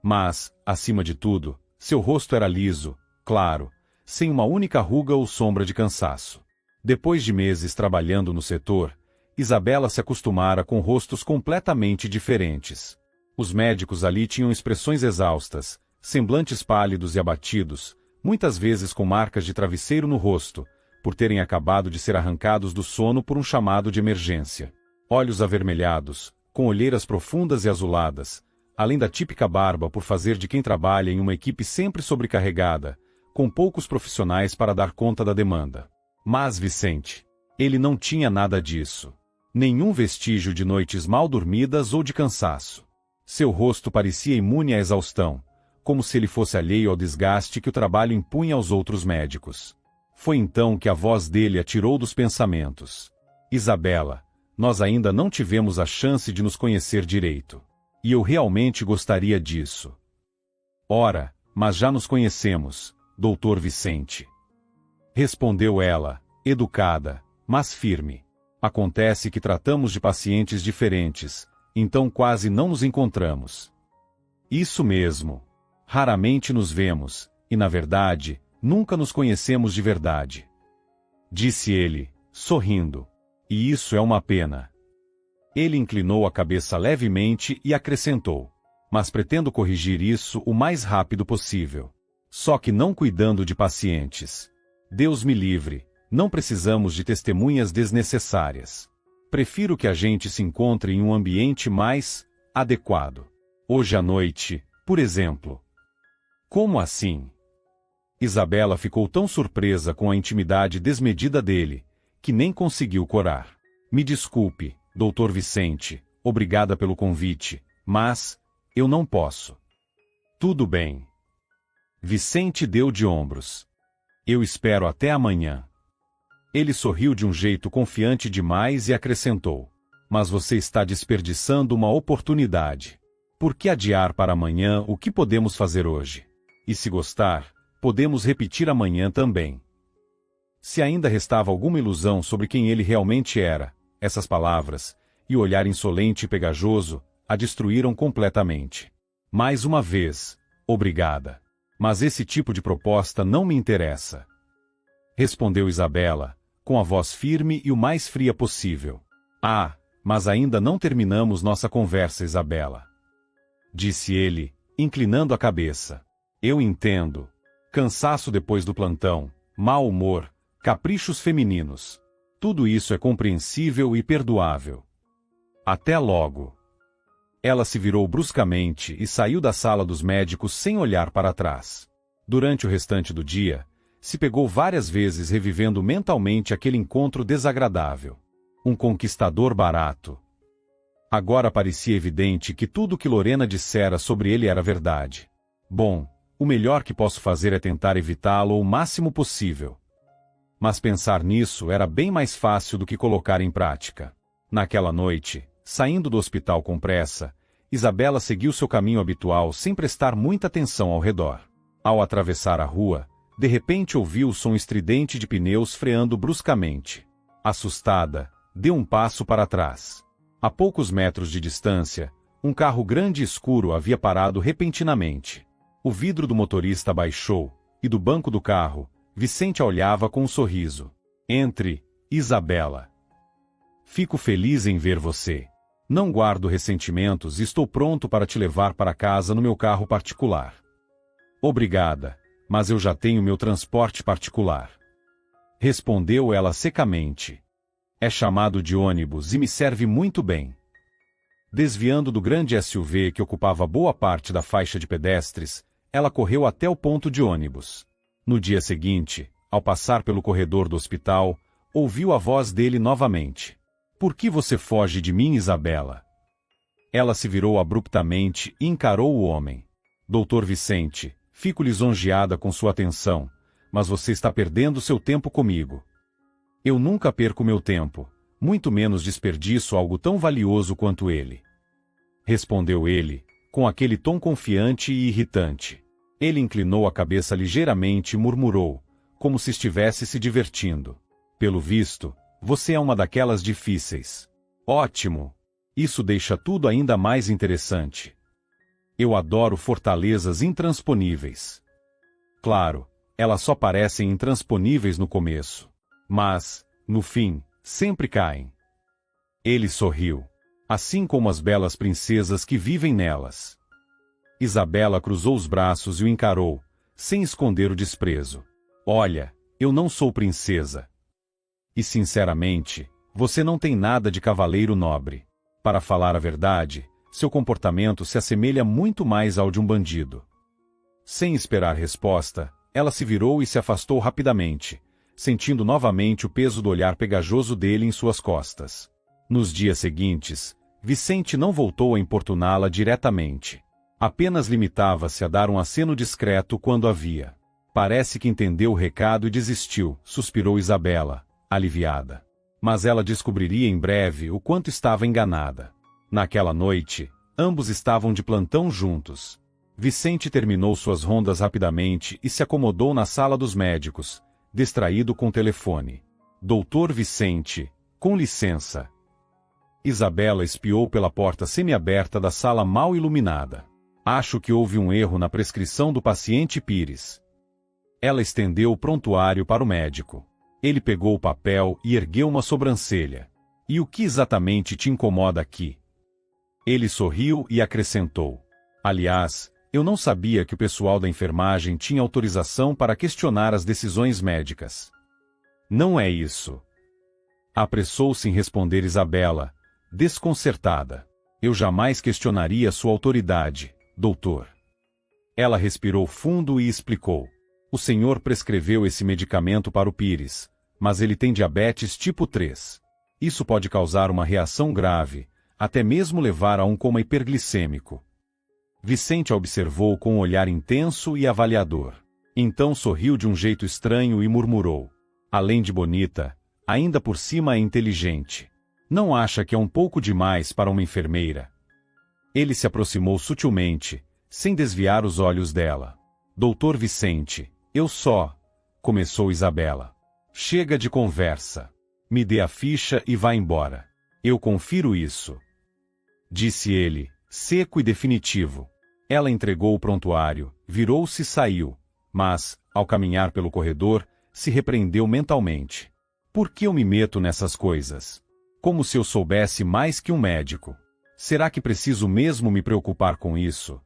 Mas, acima de tudo, seu rosto era liso, claro, sem uma única ruga ou sombra de cansaço. Depois de meses trabalhando no setor, Isabela se acostumara com rostos completamente diferentes. Os médicos ali tinham expressões exaustas, semblantes pálidos e abatidos, muitas vezes com marcas de travesseiro no rosto, por terem acabado de ser arrancados do sono por um chamado de emergência. Olhos avermelhados, com olheiras profundas e azuladas, além da típica barba por fazer de quem trabalha em uma equipe sempre sobrecarregada, com poucos profissionais para dar conta da demanda. Mas Vicente, ele não tinha nada disso. Nenhum vestígio de noites mal dormidas ou de cansaço. Seu rosto parecia imune à exaustão, como se ele fosse alheio ao desgaste que o trabalho impunha aos outros médicos. Foi então que a voz dele a tirou dos pensamentos. Isabela, nós ainda não tivemos a chance de nos conhecer direito. E eu realmente gostaria disso. Ora, mas já nos conhecemos, Dr. Vicente. Respondeu ela, educada, mas firme. Acontece que tratamos de pacientes diferentes, então quase não nos encontramos. Isso mesmo. Raramente nos vemos, e na verdade, nunca nos conhecemos de verdade. Disse ele, sorrindo. E isso é uma pena. Ele inclinou a cabeça levemente e acrescentou. Mas pretendo corrigir isso o mais rápido possível. Só que não cuidando de pacientes. Deus me livre, não precisamos de testemunhas desnecessárias. Prefiro que a gente se encontre em um ambiente mais adequado. Hoje à noite, por exemplo. Como assim? Isabela ficou tão surpresa com a intimidade desmedida dele, que nem conseguiu corar. Me desculpe, Dr. Vicente, obrigada pelo convite, mas eu não posso. Tudo bem. Vicente deu de ombros. Eu espero até amanhã. Ele sorriu de um jeito confiante demais e acrescentou. Mas você está desperdiçando uma oportunidade. Por que adiar para amanhã o que podemos fazer hoje? E se gostar, podemos repetir amanhã também. Se ainda restava alguma ilusão sobre quem ele realmente era, essas palavras, e o olhar insolente e pegajoso, a destruíram completamente. Mais uma vez, obrigada. Mas esse tipo de proposta não me interessa. Respondeu Isabela, com a voz firme e o mais fria possível. Ah, mas ainda não terminamos nossa conversa, Isabela. Disse ele, inclinando a cabeça. Eu entendo. Cansaço depois do plantão, mau humor, caprichos femininos. Tudo isso é compreensível e perdoável. Até logo. Ela se virou bruscamente e saiu da sala dos médicos sem olhar para trás. Durante o restante do dia, se pegou várias vezes revivendo mentalmente aquele encontro desagradável. Um conquistador barato. Agora parecia evidente que tudo o que Lorena dissera sobre ele era verdade. Bom, o melhor que posso fazer é tentar evitá-lo o máximo possível. Mas pensar nisso era bem mais fácil do que colocar em prática. Naquela noite, saindo do hospital com pressa, Isabela seguiu seu caminho habitual sem prestar muita atenção ao redor. Ao atravessar a rua, de repente ouviu o som estridente de pneus freando bruscamente. Assustada, deu um passo para trás. A poucos metros de distância, um carro grande e escuro havia parado repentinamente. O vidro do motorista baixou, e do banco do carro, Vicente a olhava com um sorriso. Entre, Isabela. Fico feliz em ver você. Não guardo ressentimentos e estou pronto para te levar para casa no meu carro particular. Obrigada, mas eu já tenho meu transporte particular. Respondeu ela secamente. É chamado de ônibus e me serve muito bem. Desviando do grande SUV que ocupava boa parte da faixa de pedestres, ela correu até o ponto de ônibus. No dia seguinte, ao passar pelo corredor do hospital, ouviu a voz dele novamente. Por que você foge de mim, Isabela? Ela se virou abruptamente e encarou o homem. Doutor Vicente, fico lisonjeada com sua atenção, mas você está perdendo seu tempo comigo. Eu nunca perco meu tempo, muito menos desperdiço algo tão valioso quanto ele. Respondeu ele, com aquele tom confiante e irritante. Ele inclinou a cabeça ligeiramente e murmurou, como se estivesse se divertindo. Pelo visto, você é uma daquelas difíceis. Ótimo! Isso deixa tudo ainda mais interessante. Eu adoro fortalezas intransponíveis. Claro, elas só parecem intransponíveis no começo. Mas, no fim, sempre caem. Ele sorriu. Assim como as belas princesas que vivem nelas. Isabela cruzou os braços e o encarou, sem esconder o desprezo. Olha, eu não sou princesa. E sinceramente, você não tem nada de cavaleiro nobre. Para falar a verdade, seu comportamento se assemelha muito mais ao de um bandido. Sem esperar resposta, ela se virou e se afastou rapidamente, sentindo novamente o peso do olhar pegajoso dele em suas costas. Nos dias seguintes, Vicente não voltou a importuná-la diretamente. Apenas limitava-se a dar um aceno discreto quando havia. Parece que entendeu o recado e desistiu, suspirou Isabela, aliviada. Mas ela descobriria em breve o quanto estava enganada. Naquela noite, ambos estavam de plantão juntos. Vicente terminou suas rondas rapidamente e se acomodou na sala dos médicos, distraído com o telefone. Doutor Vicente, com licença. Isabela espiou pela porta semiaberta da sala mal iluminada. Acho que houve um erro na prescrição do paciente Pires. Ela estendeu o prontuário para o médico. Ele pegou o papel e ergueu uma sobrancelha. E o que exatamente te incomoda aqui? Ele sorriu e acrescentou. Aliás, eu não sabia que o pessoal da enfermagem tinha autorização para questionar as decisões médicas. Não é isso. Apressou-se em responder Isabela, desconcertada. Eu jamais questionaria sua autoridade, doutor. Ela respirou fundo e explicou. O senhor prescreveu esse medicamento para o Pires, mas ele tem diabetes tipo 3. Isso pode causar uma reação grave, até mesmo levar a um coma hiperglicêmico. Vicente a observou com um olhar intenso e avaliador. Então sorriu de um jeito estranho e murmurou. Além de bonita, ainda por cima é inteligente. Não acha que é um pouco demais para uma enfermeira? Ele se aproximou sutilmente, sem desviar os olhos dela. Doutor Vicente, eu só... Começou Isabela. Chega de conversa. Me dê a ficha e vá embora. Eu confiro isso. Disse ele, seco e definitivo. Ela entregou o prontuário, virou-se e saiu, mas, ao caminhar pelo corredor, se repreendeu mentalmente. Por que eu me meto nessas coisas? Como se eu soubesse mais que um médico. Será que preciso mesmo me preocupar com isso?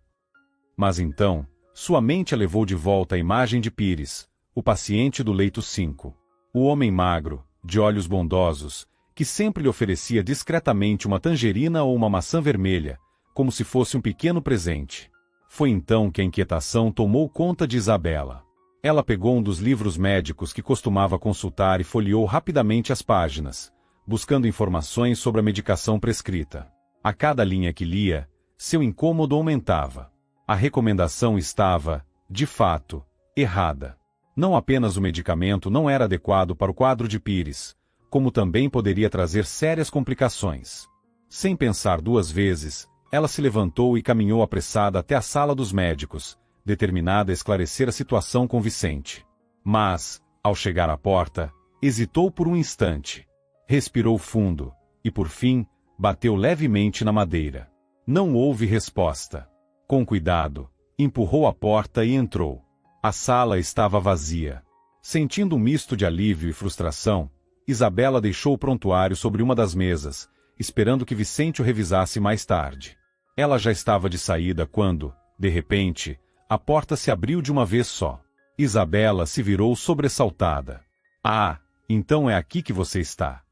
Mas então, sua mente a levou de volta à imagem de Pires, o paciente do leito 5. O homem magro, de olhos bondosos, que sempre lhe oferecia discretamente uma tangerina ou uma maçã vermelha, como se fosse um pequeno presente. Foi então que a inquietação tomou conta de Isabela. Ela pegou um dos livros médicos que costumava consultar e folheou rapidamente as páginas, buscando informações sobre a medicação prescrita. A cada linha que lia, seu incômodo aumentava. A recomendação estava, de fato, errada. Não apenas o medicamento não era adequado para o quadro de Pires, como também poderia trazer sérias complicações. Sem pensar duas vezes, ela se levantou e caminhou apressada até a sala dos médicos, determinada a esclarecer a situação com Vicente. Mas, ao chegar à porta, hesitou por um instante. Respirou fundo, e por fim, bateu levemente na madeira. Não houve resposta. Com cuidado, empurrou a porta e entrou. A sala estava vazia. Sentindo um misto de alívio e frustração, Isabela deixou o prontuário sobre uma das mesas, esperando que Vicente o revisasse mais tarde. Ela já estava de saída quando, de repente, a porta se abriu de uma vez só. Isabela se virou sobressaltada. Ah, então é aqui que você está.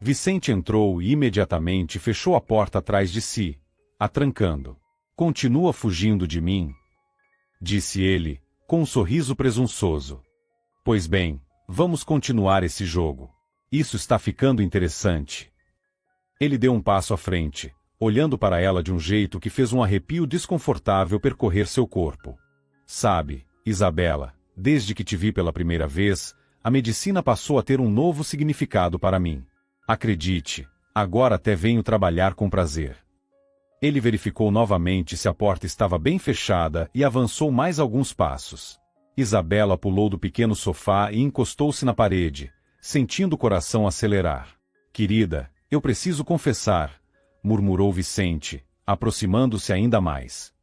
Vicente entrou e imediatamente fechou a porta atrás de si, a trancando. Continua fugindo de mim? Disse ele, com um sorriso presunçoso. Pois bem, vamos continuar esse jogo. Isso está ficando interessante. Ele deu um passo à frente, olhando para ela de um jeito que fez um arrepio desconfortável percorrer seu corpo. Sabe, Isabela, desde que te vi pela primeira vez, a medicina passou a ter um novo significado para mim. Acredite, agora até venho trabalhar com prazer. Ele verificou novamente se a porta estava bem fechada e avançou mais alguns passos. Isabela pulou do pequeno sofá e encostou-se na parede, sentindo o coração acelerar. Querida, eu preciso confessar, murmurou Vicente, aproximando-se ainda mais.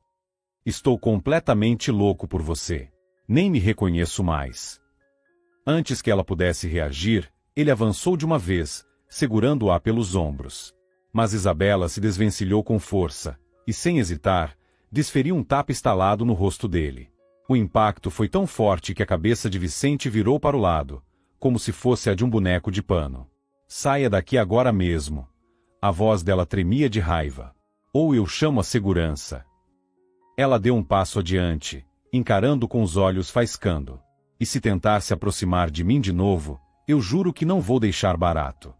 Estou completamente louco por você. Nem me reconheço mais. Antes que ela pudesse reagir, ele avançou de uma vez, segurando-a pelos ombros. Mas Isabela se desvencilhou com força, e sem hesitar, desferiu um tapa estalado no rosto dele. O impacto foi tão forte que a cabeça de Vicente virou para o lado, como se fosse a de um boneco de pano. Saia daqui agora mesmo. A voz dela tremia de raiva. Ou eu chamo a segurança. Ela deu um passo adiante, encarando com os olhos faiscando. E se tentar se aproximar de mim de novo, eu juro que não vou deixar barato.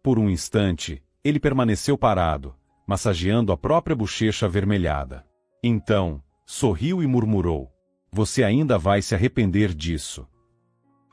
Por um instante, ele permaneceu parado, massageando a própria bochecha avermelhada. Então, sorriu e murmurou: você ainda vai se arrepender disso.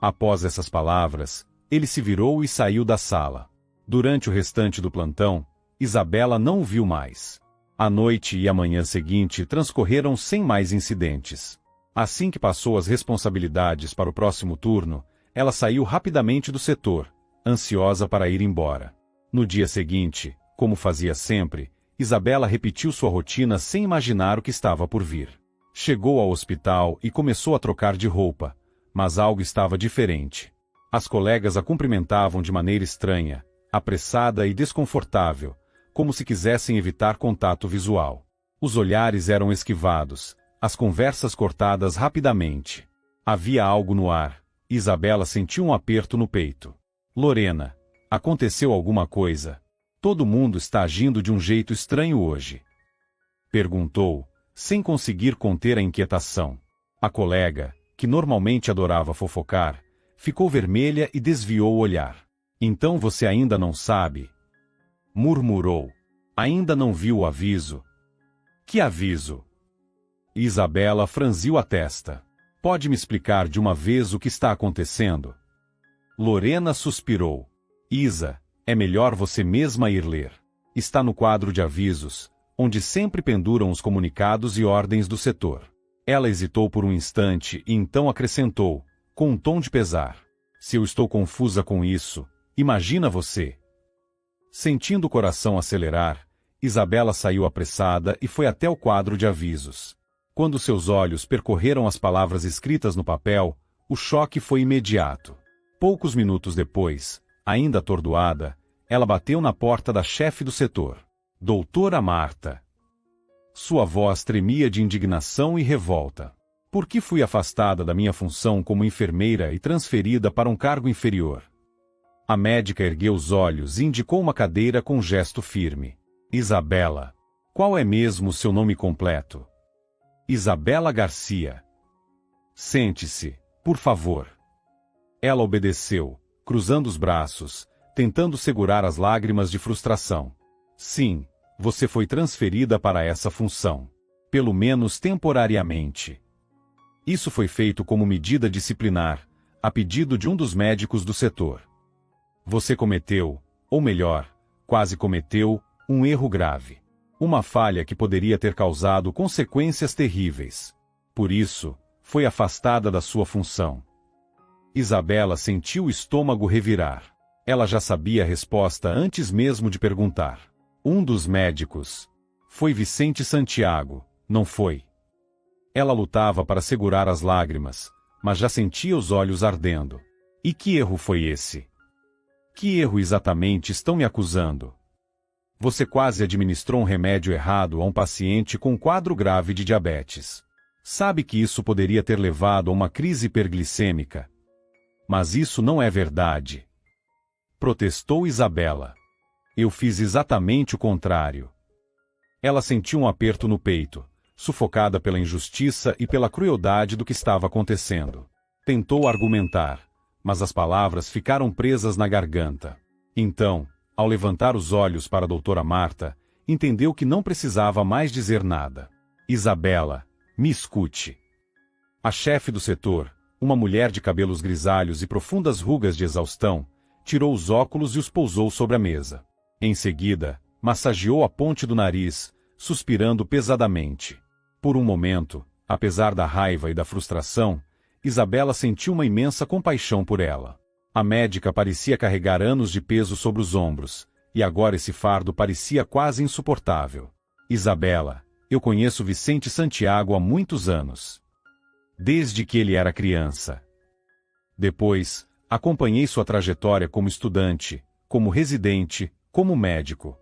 Após essas palavras, ele se virou e saiu da sala. Durante o restante do plantão, Isabela não o viu mais. A noite e a manhã seguinte transcorreram sem mais incidentes. Assim que passou as responsabilidades para o próximo turno, ela saiu rapidamente do setor, ansiosa para ir embora. No dia seguinte, como fazia sempre, Isabela repetiu sua rotina sem imaginar o que estava por vir. Chegou ao hospital e começou a trocar de roupa, mas algo estava diferente. As colegas a cumprimentavam de maneira estranha, apressada e desconfortável, como se quisessem evitar contato visual. Os olhares eram esquivados, as conversas cortadas rapidamente. Havia algo no ar. Isabela sentiu um aperto no peito. Lorena, aconteceu alguma coisa? Todo mundo está agindo de um jeito estranho hoje. Perguntou, sem conseguir conter a inquietação. A colega, que normalmente adorava fofocar, ficou vermelha e desviou o olhar. Então você ainda não sabe? Murmurou. Ainda não viu o aviso? Que aviso? Isabela franziu a testa. Pode me explicar de uma vez o que está acontecendo? Lorena suspirou. Isa, é melhor você mesma ir ler. Está no quadro de avisos, onde sempre penduram os comunicados e ordens do setor. Ela hesitou por um instante e então acrescentou, com um tom de pesar. Se eu estou confusa com isso, imagina você. Sentindo o coração acelerar, Isabela saiu apressada e foi até o quadro de avisos. Quando seus olhos percorreram as palavras escritas no papel, o choque foi imediato. Poucos minutos depois, ainda atordoada, ela bateu na porta da chefe do setor. Doutora Marta. Sua voz tremia de indignação e revolta. Por que fui afastada da minha função como enfermeira e transferida para um cargo inferior? A médica ergueu os olhos e indicou uma cadeira com um gesto firme. Isabela. Qual é mesmo o seu nome completo? Isabela Garcia. Sente-se, por favor. Ela obedeceu, cruzando os braços, tentando segurar as lágrimas de frustração. Sim, você foi transferida para essa função. Pelo menos temporariamente. Isso foi feito como medida disciplinar, a pedido de um dos médicos do setor. Você cometeu, ou melhor, quase cometeu, um erro grave. Uma falha que poderia ter causado consequências terríveis. Por isso, foi afastada da sua função. Isabela sentiu o estômago revirar. Ela já sabia a resposta antes mesmo de perguntar. Um dos médicos. Foi Vicente Santiago, não foi? Ela lutava para segurar as lágrimas, mas já sentia os olhos ardendo. E que erro foi esse? Que erro exatamente estão me acusando? Você quase administrou um remédio errado a um paciente com um quadro grave de diabetes. Sabe que isso poderia ter levado a uma crise hiperglicêmica. Mas isso não é verdade. Protestou Isabela. Eu fiz exatamente o contrário. Ela sentiu um aperto no peito, sufocada pela injustiça e pela crueldade do que estava acontecendo. Tentou argumentar, mas as palavras ficaram presas na garganta. Então, ao levantar os olhos para a doutora Marta, entendeu que não precisava mais dizer nada. Isabela, me escute. A chefe do setor, uma mulher de cabelos grisalhos e profundas rugas de exaustão, tirou os óculos e os pousou sobre a mesa. Em seguida, massageou a ponte do nariz, suspirando pesadamente. Por um momento, apesar da raiva e da frustração, Isabela sentiu uma imensa compaixão por ela. A médica parecia carregar anos de peso sobre os ombros, e agora esse fardo parecia quase insuportável. Isabela, eu conheço Vicente Santiago há muitos anos. Desde que ele era criança. Depois, acompanhei sua trajetória como estudante, como residente, como médico.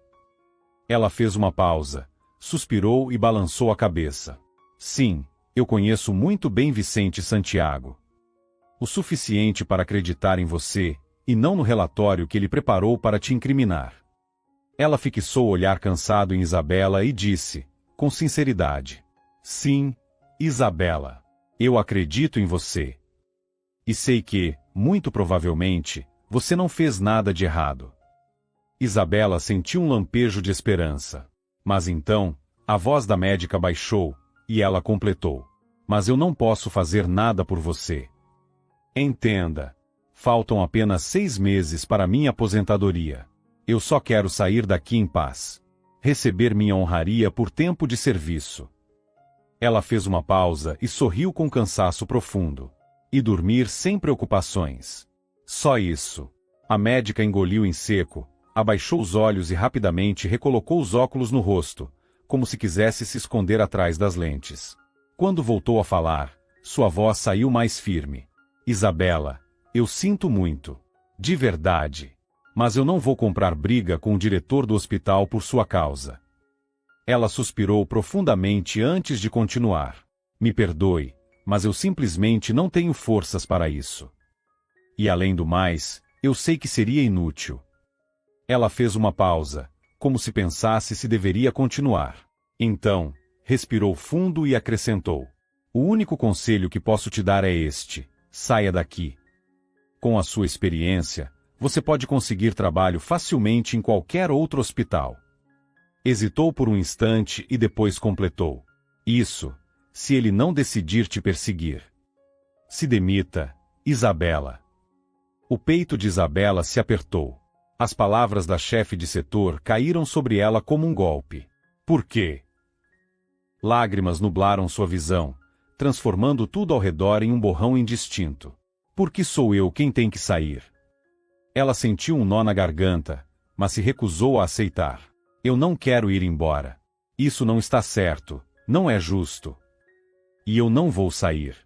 Ela fez uma pausa, suspirou e balançou a cabeça. Sim, eu conheço muito bem Vicente Santiago. O suficiente para acreditar em você, e não no relatório que ele preparou para te incriminar. Ela fixou o olhar cansado em Isabela e disse, com sinceridade. Sim, Isabela. Eu acredito em você. E sei que, muito provavelmente, você não fez nada de errado. Isabela sentiu um lampejo de esperança. Mas então, a voz da médica baixou, e ela completou. Mas eu não posso fazer nada por você. Entenda. Faltam apenas 6 meses para minha aposentadoria. Eu só quero sair daqui em paz. Receber minha honraria por tempo de serviço. Ela fez uma pausa e sorriu com cansaço profundo. E dormir sem preocupações. Só isso. A médica engoliu em seco, abaixou os olhos e rapidamente recolocou os óculos no rosto, como se quisesse se esconder atrás das lentes. Quando voltou a falar, sua voz saiu mais firme. Isabela, eu sinto muito. De verdade. Mas eu não vou comprar briga com o diretor do hospital por sua causa. Ela suspirou profundamente antes de continuar. Me perdoe, mas eu simplesmente não tenho forças para isso. E além do mais, eu sei que seria inútil. Ela fez uma pausa, como se pensasse se deveria continuar. Então, respirou fundo e acrescentou. O único conselho que posso te dar é este. Saia daqui. Com a sua experiência, você pode conseguir trabalho facilmente em qualquer outro hospital. Hesitou por um instante e depois completou. Isso, se ele não decidir te perseguir. Se demita, Isabela. O peito de Isabela se apertou. As palavras da chefe de setor caíram sobre ela como um golpe. Por quê? Lágrimas nublaram sua visão, transformando tudo ao redor em um borrão indistinto. Porque sou eu quem tem que sair. Ela sentiu um nó na garganta, mas se recusou a aceitar. Eu não quero ir embora. Isso não está certo, não é justo. E eu não vou sair.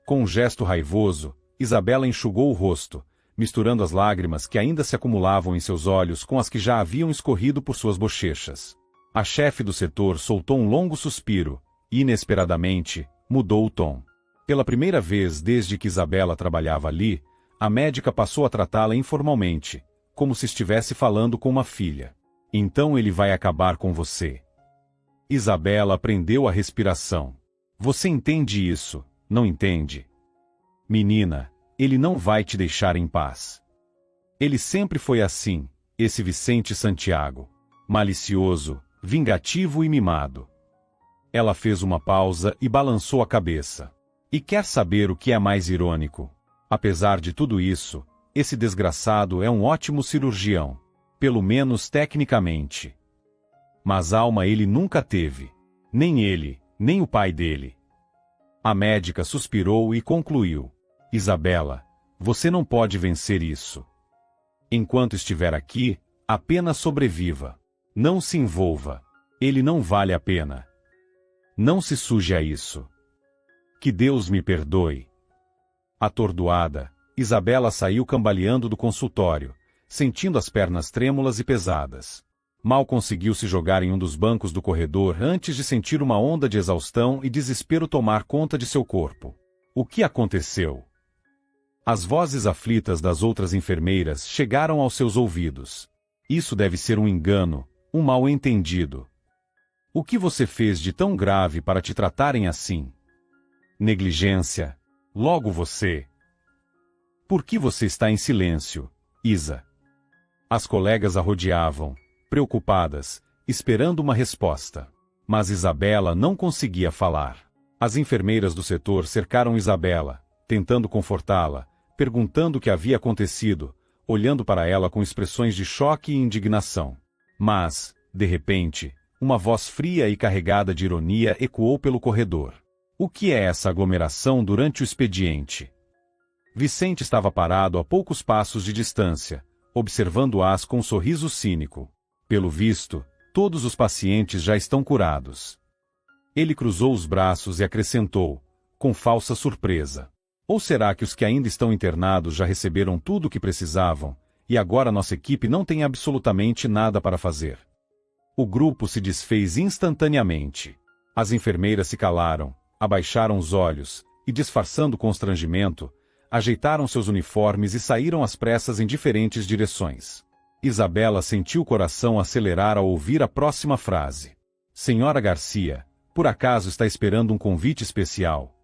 Com um gesto raivoso, Isabela enxugou o rosto, misturando as lágrimas que ainda se acumulavam em seus olhos com as que já haviam escorrido por suas bochechas. A chefe do setor soltou um longo suspiro, e, inesperadamente, mudou o tom. Pela primeira vez desde que Isabela trabalhava ali, a médica passou a tratá-la informalmente, como se estivesse falando com uma filha. Então ele vai acabar com você. Isabela prendeu a respiração. Você entende isso, não entende? Menina, ele não vai te deixar em paz. Ele sempre foi assim, esse Vicente Santiago. Malicioso, vingativo e mimado. Ela fez uma pausa e balançou a cabeça. E quer saber o que é mais irônico? Apesar de tudo isso, esse desgraçado é um ótimo cirurgião. Pelo menos tecnicamente. Mas alma ele nunca teve. Nem ele, nem o pai dele. A médica suspirou e concluiu. Isabela, você não pode vencer isso. Enquanto estiver aqui, apenas sobreviva. Não se envolva. Ele não vale a pena. Não se suje a isso. Que Deus me perdoe. Atordoada, Isabela saiu cambaleando do consultório, sentindo as pernas trêmulas e pesadas. Mal conseguiu se jogar em um dos bancos do corredor antes de sentir uma onda de exaustão e desespero tomar conta de seu corpo. O que aconteceu? As vozes aflitas das outras enfermeiras chegaram aos seus ouvidos. Isso deve ser um engano, um mal-entendido. O que você fez de tão grave para te tratarem assim? Negligência. Logo você. Por que você está em silêncio, Isa? As colegas a rodeavam, preocupadas, esperando uma resposta. Mas Isabela não conseguia falar. As enfermeiras do setor cercaram Isabela, tentando confortá-la, perguntando o que havia acontecido, olhando para ela com expressões de choque e indignação. Mas, de repente, uma voz fria e carregada de ironia ecoou pelo corredor. O que é essa aglomeração durante o expediente? Vicente estava parado a poucos passos de distância, observando-as com um sorriso cínico. Pelo visto, todos os pacientes já estão curados. Ele cruzou os braços e acrescentou, com falsa surpresa. Ou será que os que ainda estão internados já receberam tudo o que precisavam, e agora nossa equipe não tem absolutamente nada para fazer? O grupo se desfez instantaneamente. As enfermeiras se calaram, abaixaram os olhos, e disfarçando constrangimento, ajeitaram seus uniformes e saíram às pressas em diferentes direções. Isabela sentiu o coração acelerar ao ouvir a próxima frase. Senhora Garcia, por acaso está esperando um convite especial?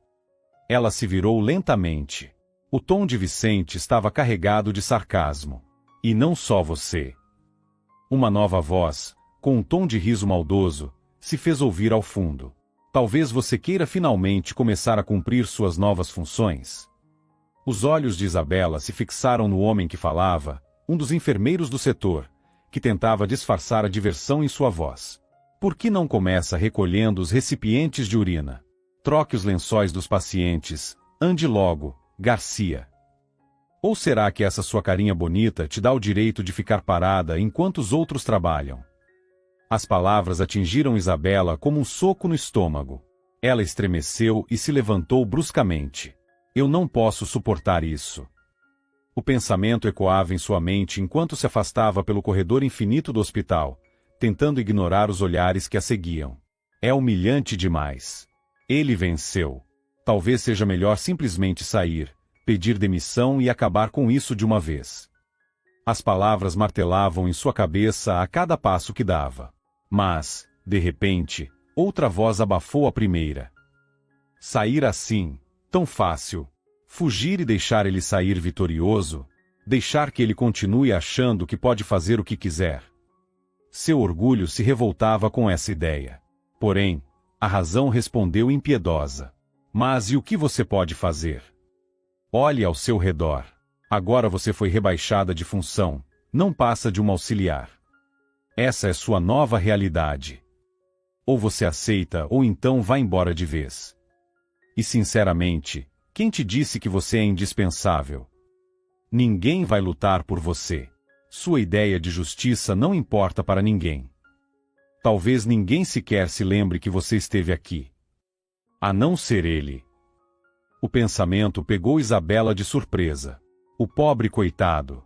Ela se virou lentamente. O tom de Vicente estava carregado de sarcasmo. E não só você. Uma nova voz, com um tom de riso maldoso, se fez ouvir ao fundo. Talvez você queira finalmente começar a cumprir suas novas funções. Os olhos de Isabela se fixaram no homem que falava, um dos enfermeiros do setor, que tentava disfarçar a diversão em sua voz. Por que não começa recolhendo os recipientes de urina? Troque os lençóis dos pacientes, ande logo, Garcia. Ou será que essa sua carinha bonita te dá o direito de ficar parada enquanto os outros trabalham? As palavras atingiram Isabela como um soco no estômago. Ela estremeceu e se levantou bruscamente. Eu não posso suportar isso. O pensamento ecoava em sua mente enquanto se afastava pelo corredor infinito do hospital, tentando ignorar os olhares que a seguiam. É humilhante demais. Ele venceu. Talvez seja melhor simplesmente sair, pedir demissão e acabar com isso de uma vez. As palavras martelavam em sua cabeça a cada passo que dava. Mas, de repente, outra voz abafou a primeira. Sair assim, tão fácil. Fugir e deixar ele sair vitorioso, deixar que ele continue achando que pode fazer o que quiser. Seu orgulho se revoltava com essa ideia. Porém, a razão respondeu impiedosa. Mas e o que você pode fazer? Olhe ao seu redor. Agora você foi rebaixada de função, não passa de uma auxiliar. Essa é sua nova realidade. Ou você aceita ou então vai embora de vez. E sinceramente, quem te disse que você é indispensável? Ninguém vai lutar por você. Sua ideia de justiça não importa para ninguém. Talvez ninguém sequer se lembre que você esteve aqui. A não ser ele. O pensamento pegou Isabela de surpresa. O pobre coitado.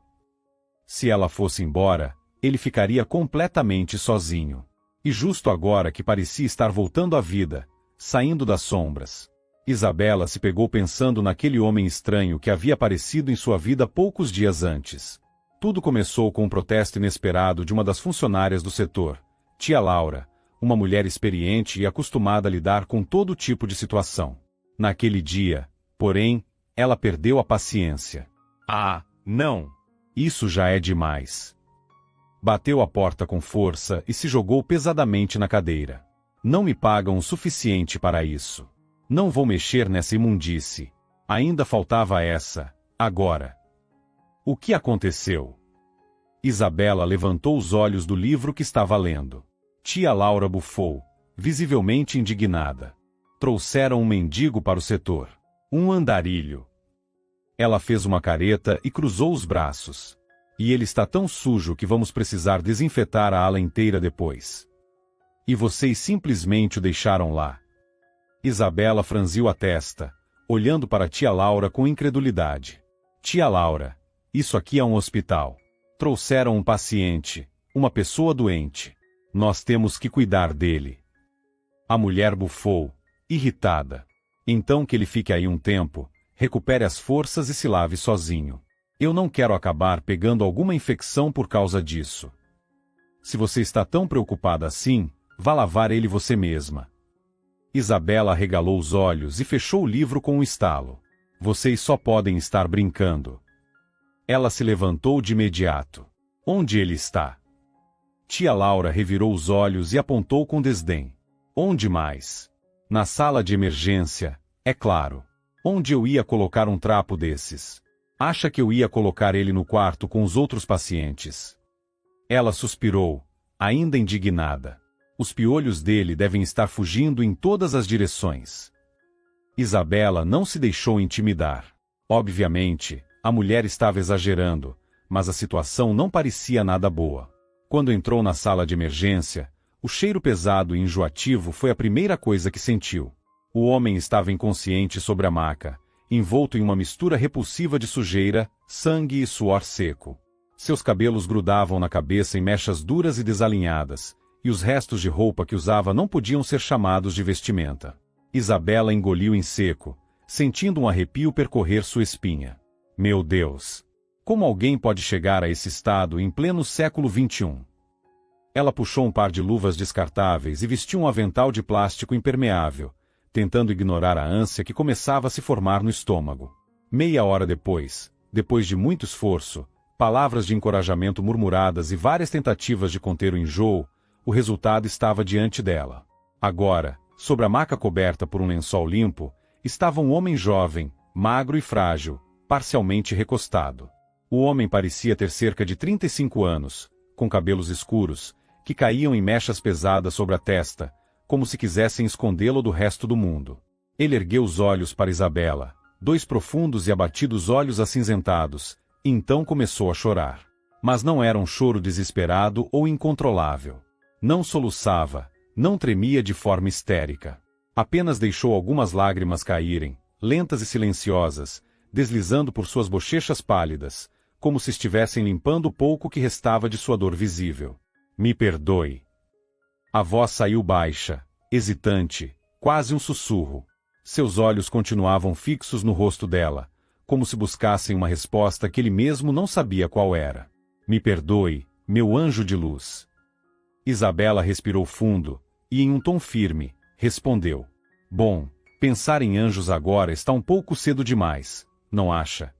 Se ela fosse embora, ele ficaria completamente sozinho. E justo agora que parecia estar voltando à vida, saindo das sombras. Isabela se pegou pensando naquele homem estranho que havia aparecido em sua vida poucos dias antes. Tudo começou com um protesto inesperado de uma das funcionárias do setor, tia Laura, uma mulher experiente e acostumada a lidar com todo tipo de situação. Naquele dia, porém, ela perdeu a paciência. Ah, não! Isso já é demais. Bateu a porta com força e se jogou pesadamente na cadeira. Não me pagam o suficiente para isso. Não vou mexer nessa imundície. Ainda faltava essa, agora. O que aconteceu? Isabela levantou os olhos do livro que estava lendo. Tia Laura bufou, visivelmente indignada. Trouxeram um mendigo para o setor. Um andarilho. Ela fez uma careta e cruzou os braços. E ele está tão sujo que vamos precisar desinfetar a ala inteira depois. E vocês simplesmente o deixaram lá. Isabela franziu a testa, olhando para tia Laura com incredulidade. Tia Laura, isso aqui é um hospital. Trouxeram um paciente, uma pessoa doente. Nós temos que cuidar dele. A mulher bufou, irritada. Então que ele fique aí um tempo, recupere as forças e se lave sozinho. Eu não quero acabar pegando alguma infecção por causa disso. Se você está tão preocupada assim, vá lavar ele você mesma. Isabela arregalou os olhos e fechou o livro com um estalo. Vocês só podem estar brincando. Ela se levantou de imediato. Onde ele está? Tia Laura revirou os olhos e apontou com desdém. Onde mais? Na sala de emergência, é claro. Onde eu ia colocar um trapo desses? Acha que eu ia colocar ele no quarto com os outros pacientes? Ela suspirou, ainda indignada. Os piolhos dele devem estar fugindo em todas as direções. Isabela não se deixou intimidar. Obviamente, a mulher estava exagerando, mas a situação não parecia nada boa. Quando entrou na sala de emergência, o cheiro pesado e enjoativo foi a primeira coisa que sentiu. O homem estava inconsciente sobre a maca, envolto em uma mistura repulsiva de sujeira, sangue e suor seco. Seus cabelos grudavam na cabeça em mechas duras e desalinhadas, e os restos de roupa que usava não podiam ser chamados de vestimenta. Isabela engoliu em seco, sentindo um arrepio percorrer sua espinha. Meu Deus! Como alguém pode chegar a esse estado em pleno século XXI? Ela puxou um par de luvas descartáveis e vestiu um avental de plástico impermeável, tentando ignorar a ânsia que começava a se formar no estômago. Meia hora depois de muito esforço, palavras de encorajamento murmuradas e várias tentativas de conter o enjoo, o resultado estava diante dela. Agora, sobre a maca coberta por um lençol limpo, estava um homem jovem, magro e frágil, parcialmente recostado. O homem parecia ter cerca de 35 anos, com cabelos escuros, que caíam em mechas pesadas sobre a testa, como se quisessem escondê-lo do resto do mundo. Ele ergueu os olhos para Isabela, dois profundos e abatidos olhos acinzentados, e então começou a chorar. Mas não era um choro desesperado ou incontrolável. Não soluçava, não tremia de forma histérica. Apenas deixou algumas lágrimas caírem, lentas e silenciosas, deslizando por suas bochechas pálidas, como se estivessem limpando o pouco que restava de sua dor visível. Me perdoe. A voz saiu baixa, hesitante, quase um sussurro. Seus olhos continuavam fixos no rosto dela, como se buscassem uma resposta que ele mesmo não sabia qual era. Me perdoe, meu anjo de luz. Isabela respirou fundo, e em um tom firme, respondeu. Bom, pensar em anjos agora está um pouco cedo demais, não acha?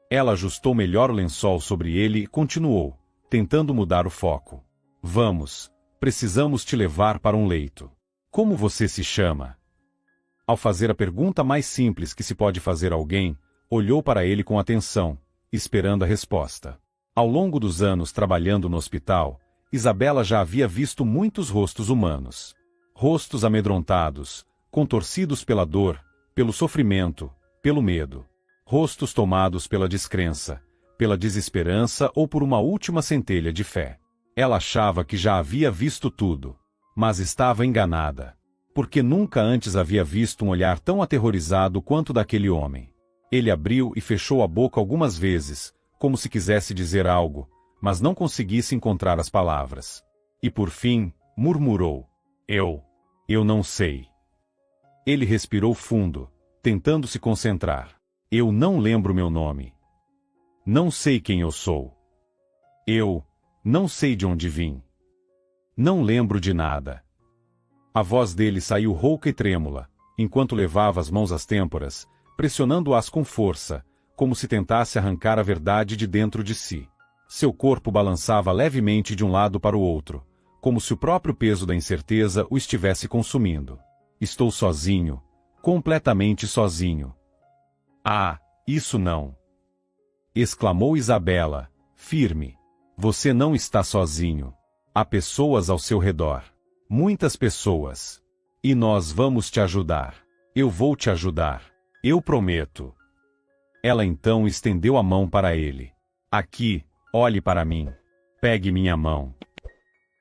Ela ajustou melhor o lençol sobre ele e continuou, tentando mudar o foco. Vamos, precisamos te levar para um leito. Como você se chama? Ao fazer a pergunta mais simples que se pode fazer a alguém, olhou para ele com atenção, esperando a resposta. Ao longo dos anos trabalhando no hospital, Isabela já havia visto muitos rostos humanos. Rostos amedrontados, contorcidos pela dor, pelo sofrimento, pelo medo. Rostos tomados pela descrença, pela desesperança ou por uma última centelha de fé. Ela achava que já havia visto tudo, mas estava enganada. Porque nunca antes havia visto um olhar tão aterrorizado quanto daquele homem. Ele abriu e fechou a boca algumas vezes, como se quisesse dizer algo, mas não conseguisse encontrar as palavras. E por fim, murmurou. Eu não sei. Ele respirou fundo, tentando se concentrar. Eu não lembro meu nome. Não sei quem eu sou. Eu não sei de onde vim. Não lembro de nada. A voz dele saiu rouca e trêmula, enquanto levava as mãos às têmporas, pressionando-as com força, como se tentasse arrancar a verdade de dentro de si. Seu corpo balançava levemente de um lado para o outro, como se o próprio peso da incerteza o estivesse consumindo. Estou sozinho, completamente sozinho. Ah, isso não! Exclamou Isabela, firme. Você não está sozinho. Há pessoas ao seu redor. Muitas pessoas. E nós vamos te ajudar. Eu vou te ajudar. Eu prometo. Ela então estendeu a mão para ele. Aqui, olhe para mim. Pegue minha mão.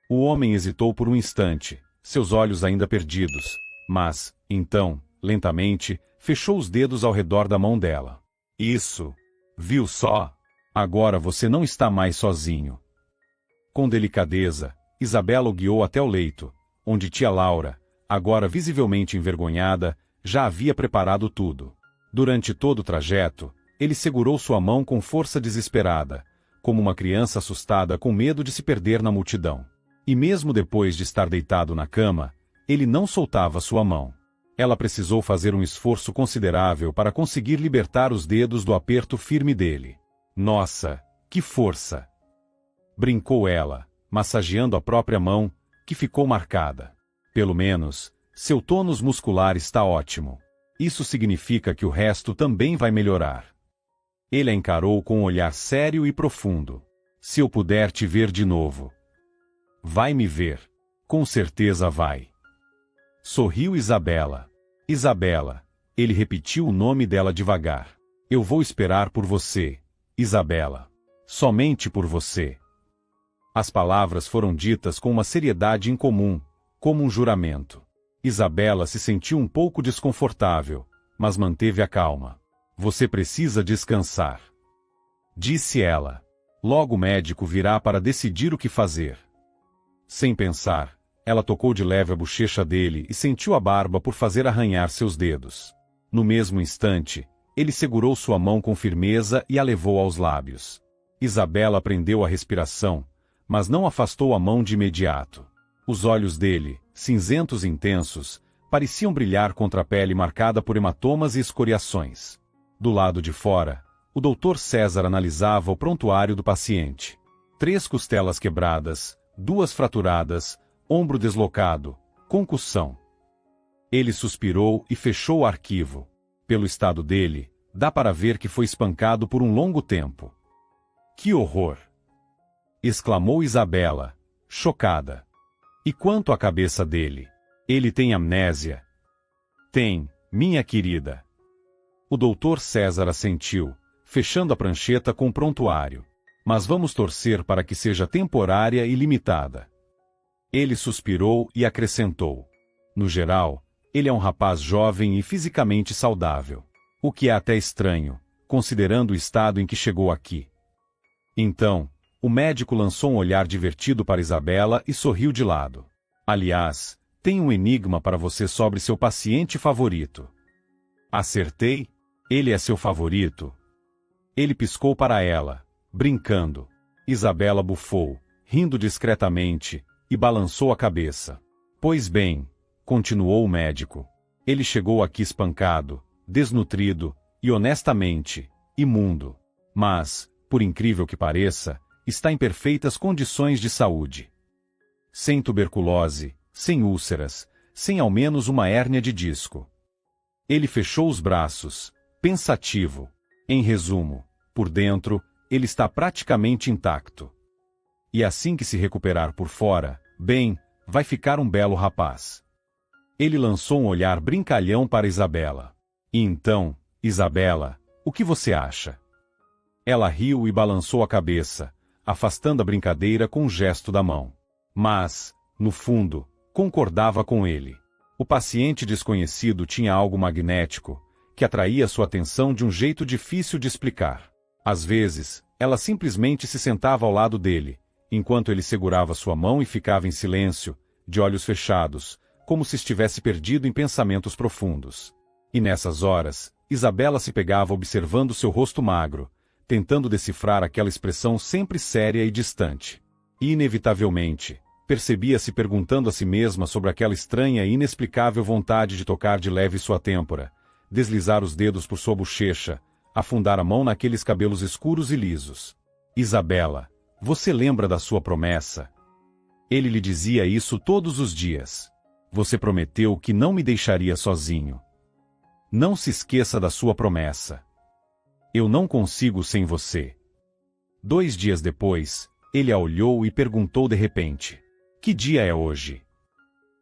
O homem hesitou por um instante, seus olhos ainda perdidos, mas, então, lentamente, fechou os dedos ao redor da mão dela. Isso. Viu só? Agora você não está mais sozinho. Com delicadeza, Isabela o guiou até o leito, onde tia Laura, agora visivelmente envergonhada, já havia preparado tudo. Durante todo o trajeto, ele segurou sua mão com força desesperada, como uma criança assustada com medo de se perder na multidão. E mesmo depois de estar deitado na cama, ele não soltava sua mão. Ela precisou fazer um esforço considerável para conseguir libertar os dedos do aperto firme dele. Nossa, que força! Brincou ela, massageando a própria mão, que ficou marcada. Pelo menos, seu tônus muscular está ótimo. Isso significa que o resto também vai melhorar. Ele a encarou com um olhar sério e profundo. Se eu puder te ver de novo. Vai me ver. Com certeza vai. Sorriu Isabela. Isabela. Ele repetiu o nome dela devagar. Eu vou esperar por você, Isabela. Somente por você. As palavras foram ditas com uma seriedade incomum, como um juramento. Isabela se sentiu um pouco desconfortável, mas manteve a calma. Você precisa descansar. Disse ela. Logo o médico virá para decidir o que fazer. Sem pensar, ela tocou de leve a bochecha dele e sentiu a barba por fazer arranhar seus dedos. No mesmo instante, ele segurou sua mão com firmeza e a levou aos lábios. Isabela prendeu a respiração, mas não afastou a mão de imediato. Os olhos dele, cinzentos intensos, pareciam brilhar contra a pele marcada por hematomas e escoriações. Do lado de fora, o Dr. César analisava o prontuário do paciente. 3 costelas quebradas, 2 fraturadas, ombro deslocado, concussão. Ele suspirou e fechou o arquivo. Pelo estado dele, dá para ver que foi espancado por um longo tempo. Que horror! Exclamou Isabela, chocada. E quanto à cabeça dele? Ele tem amnésia? Tem, minha querida. O Dr. César assentiu, fechando a prancheta com o prontuário. Mas vamos torcer para que seja temporária e limitada. Ele suspirou e acrescentou. No geral, ele é um rapaz jovem e fisicamente saudável. O que é até estranho, considerando o estado em que chegou aqui. Então, o médico lançou um olhar divertido para Isabela e sorriu de lado. Aliás, tenho um enigma para você sobre seu paciente favorito. Acertei? Ele é seu favorito? Ele piscou para ela, brincando. Isabela bufou, rindo discretamente, e balançou a cabeça. Pois bem, continuou o médico. Ele chegou aqui espancado, desnutrido, e honestamente, imundo. Mas, por incrível que pareça, está em perfeitas condições de saúde. Sem tuberculose, sem úlceras, sem ao menos uma hérnia de disco. Ele fechou os braços, pensativo. Em resumo, por dentro, ele está praticamente intacto. E assim que se recuperar por fora, bem, vai ficar um belo rapaz. Ele lançou um olhar brincalhão para Isabela. E então, Isabela, o que você acha? Ela riu e balançou a cabeça, afastando a brincadeira com um gesto da mão. Mas, no fundo, concordava com ele. O paciente desconhecido tinha algo magnético, que atraía sua atenção de um jeito difícil de explicar. Às vezes, ela simplesmente se sentava ao lado dele, enquanto ele segurava sua mão e ficava em silêncio, de olhos fechados, como se estivesse perdido em pensamentos profundos. E nessas horas, Isabela se pegava observando seu rosto magro, tentando decifrar aquela expressão sempre séria e distante. E inevitavelmente, percebia-se perguntando a si mesma sobre aquela estranha e inexplicável vontade de tocar de leve sua têmpora, deslizar os dedos por sua bochecha, afundar a mão naqueles cabelos escuros e lisos. Isabela, você lembra da sua promessa? Ele lhe dizia isso todos os dias. Você prometeu que não me deixaria sozinho. Não se esqueça da sua promessa. Eu não consigo sem você. 2 dias depois, ele a olhou e perguntou de repente: que dia é hoje?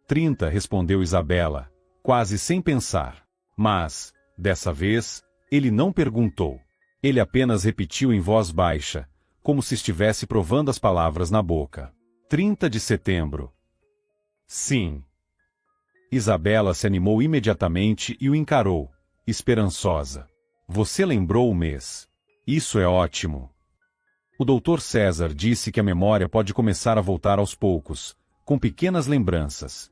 30, respondeu Isabela, quase sem pensar. Mas, dessa vez, ele não perguntou. Ele apenas repetiu em voz baixa, como se estivesse provando as palavras na boca. 30 de setembro. Sim. Isabela se animou imediatamente e o encarou, esperançosa. Você lembrou o mês. Isso é ótimo. O Dr. César disse que a memória pode começar a voltar aos poucos, com pequenas lembranças.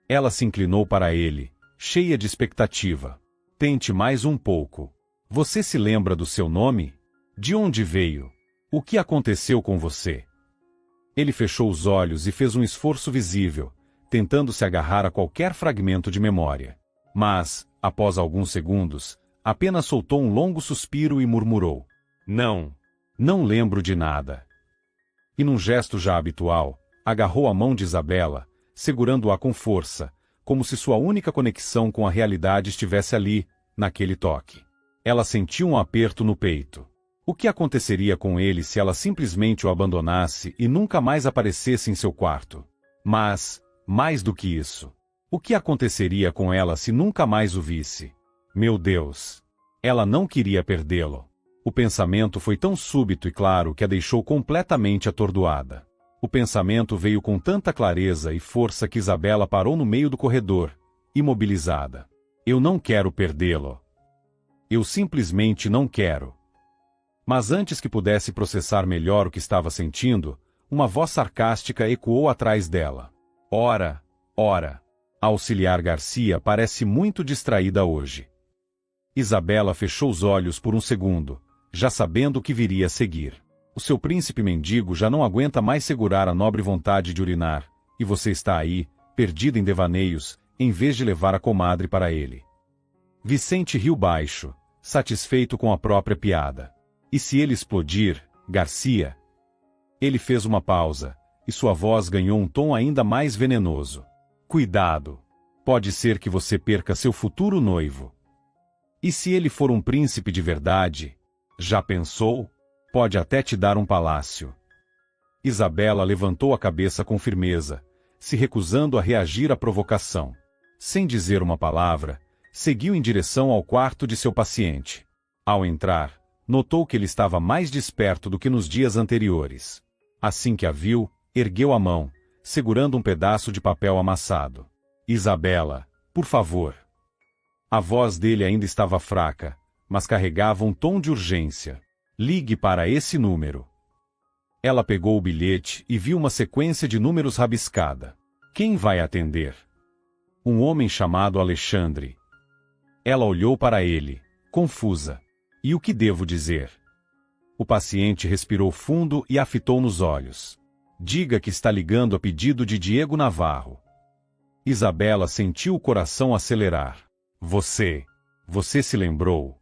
Ela se inclinou para ele, cheia de expectativa. Tente mais um pouco. Você se lembra do seu nome? De onde veio? O que aconteceu com você? Ele fechou os olhos e fez um esforço visível, tentando se agarrar a qualquer fragmento de memória. Mas, após alguns segundos, apenas soltou um longo suspiro e murmurou: Não lembro de nada. E num gesto já habitual, agarrou a mão de Isabela, segurando-a com força, como se sua única conexão com a realidade estivesse ali, naquele toque. Ela sentiu um aperto no peito. O que aconteceria com ele se ela simplesmente o abandonasse e nunca mais aparecesse em seu quarto? Mas, mais do que isso, o que aconteceria com ela se nunca mais o visse? Meu Deus! Ela não queria perdê-lo. O pensamento foi tão súbito e claro que a deixou completamente atordoada. O pensamento veio com tanta clareza e força que Isabela parou no meio do corredor, imobilizada. Eu não quero perdê-lo. Eu simplesmente não quero. Mas antes que pudesse processar melhor o que estava sentindo, uma voz sarcástica ecoou atrás dela. Ora, a auxiliar Garcia parece muito distraída hoje. Isabela fechou os olhos por um segundo, já sabendo o que viria a seguir. O seu príncipe mendigo já não aguenta mais segurar a nobre vontade de urinar, e você está aí, perdida em devaneios, em vez de levar a comadre para ele. Vicente riu baixo, satisfeito com a própria piada. E se ele explodir, Garcia? Ele fez uma pausa, e sua voz ganhou um tom ainda mais venenoso. Cuidado! Pode ser que você perca seu futuro noivo. E se ele for um príncipe de verdade? Já pensou? Pode até te dar um palácio. Isabela levantou a cabeça com firmeza, se recusando a reagir à provocação. Sem dizer uma palavra, seguiu em direção ao quarto de seu paciente. Ao entrar, notou que ele estava mais desperto do que nos dias anteriores. Assim que a viu, ergueu a mão, segurando um pedaço de papel amassado. Isabela, por favor. A voz dele ainda estava fraca, mas carregava um tom de urgência. Ligue para esse número. Ela pegou o bilhete e viu uma sequência de números rabiscada. Quem vai atender? Um homem chamado Alexandre. Ela olhou para ele, confusa. E o que devo dizer? O paciente respirou fundo e a fitou nos olhos. Diga que está ligando a pedido de Diego Navarro. Isabela sentiu o coração acelerar. Você se lembrou.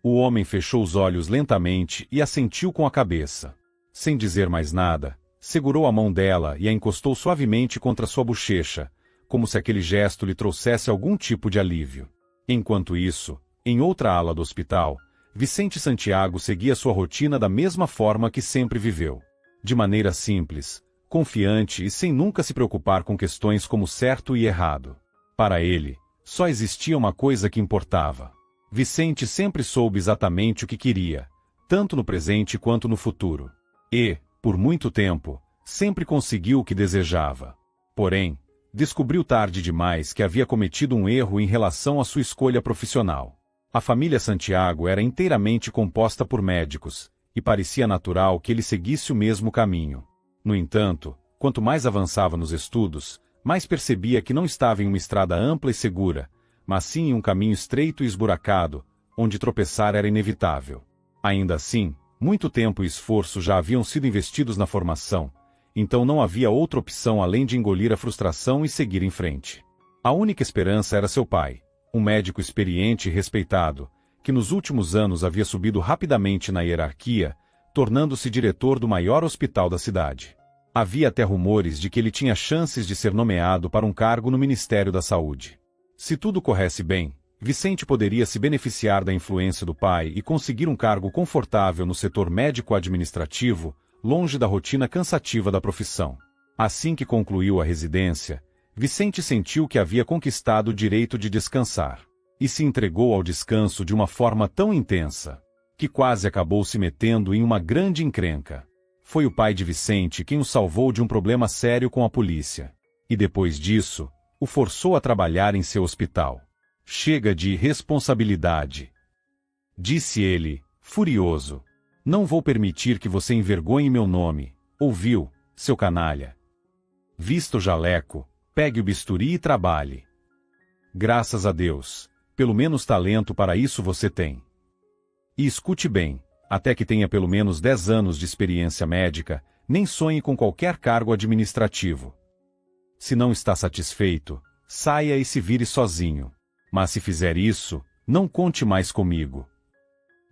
O homem fechou os olhos lentamente e assentiu com a cabeça. Sem dizer mais nada, segurou a mão dela e a encostou suavemente contra sua bochecha, como se aquele gesto lhe trouxesse algum tipo de alívio. Enquanto isso, em outra ala do hospital, Vicente Santiago seguia sua rotina da mesma forma que sempre viveu. De maneira simples, confiante e sem nunca se preocupar com questões como certo e errado. Para ele, só existia uma coisa que importava. Vicente sempre soube exatamente o que queria, tanto no presente quanto no futuro. E, por muito tempo, sempre conseguiu o que desejava. Porém, descobriu tarde demais que havia cometido um erro em relação à sua escolha profissional. A família Santiago era inteiramente composta por médicos, e parecia natural que ele seguisse o mesmo caminho. No entanto, quanto mais avançava nos estudos, mais percebia que não estava em uma estrada ampla e segura, mas sim em um caminho estreito e esburacado, onde tropeçar era inevitável. Ainda assim, muito tempo e esforço já haviam sido investidos na formação, então não havia outra opção além de engolir a frustração e seguir em frente. A única esperança era seu pai, um médico experiente e respeitado, que nos últimos anos havia subido rapidamente na hierarquia, tornando-se diretor do maior hospital da cidade. Havia até rumores de que ele tinha chances de ser nomeado para um cargo no Ministério da Saúde. Se tudo corresse bem, Vicente poderia se beneficiar da influência do pai e conseguir um cargo confortável no setor médico-administrativo, longe da rotina cansativa da profissão. Assim que concluiu a residência, Vicente sentiu que havia conquistado o direito de descansar, e se entregou ao descanso de uma forma tão intensa, que quase acabou se metendo em uma grande encrenca. Foi o pai de Vicente quem o salvou de um problema sério com a polícia, e depois disso, o forçou a trabalhar em seu hospital. Chega de irresponsabilidade, disse ele, furioso. Não vou permitir que você envergonhe meu nome, ouviu, seu canalha? Vista o jaleco, pegue o bisturi e trabalhe. Graças a Deus, pelo menos talento para isso você tem. E escute bem, até que tenha pelo menos 10 anos de experiência médica, nem sonhe com qualquer cargo administrativo. Se não está satisfeito, saia e se vire sozinho. Mas se fizer isso, não conte mais comigo.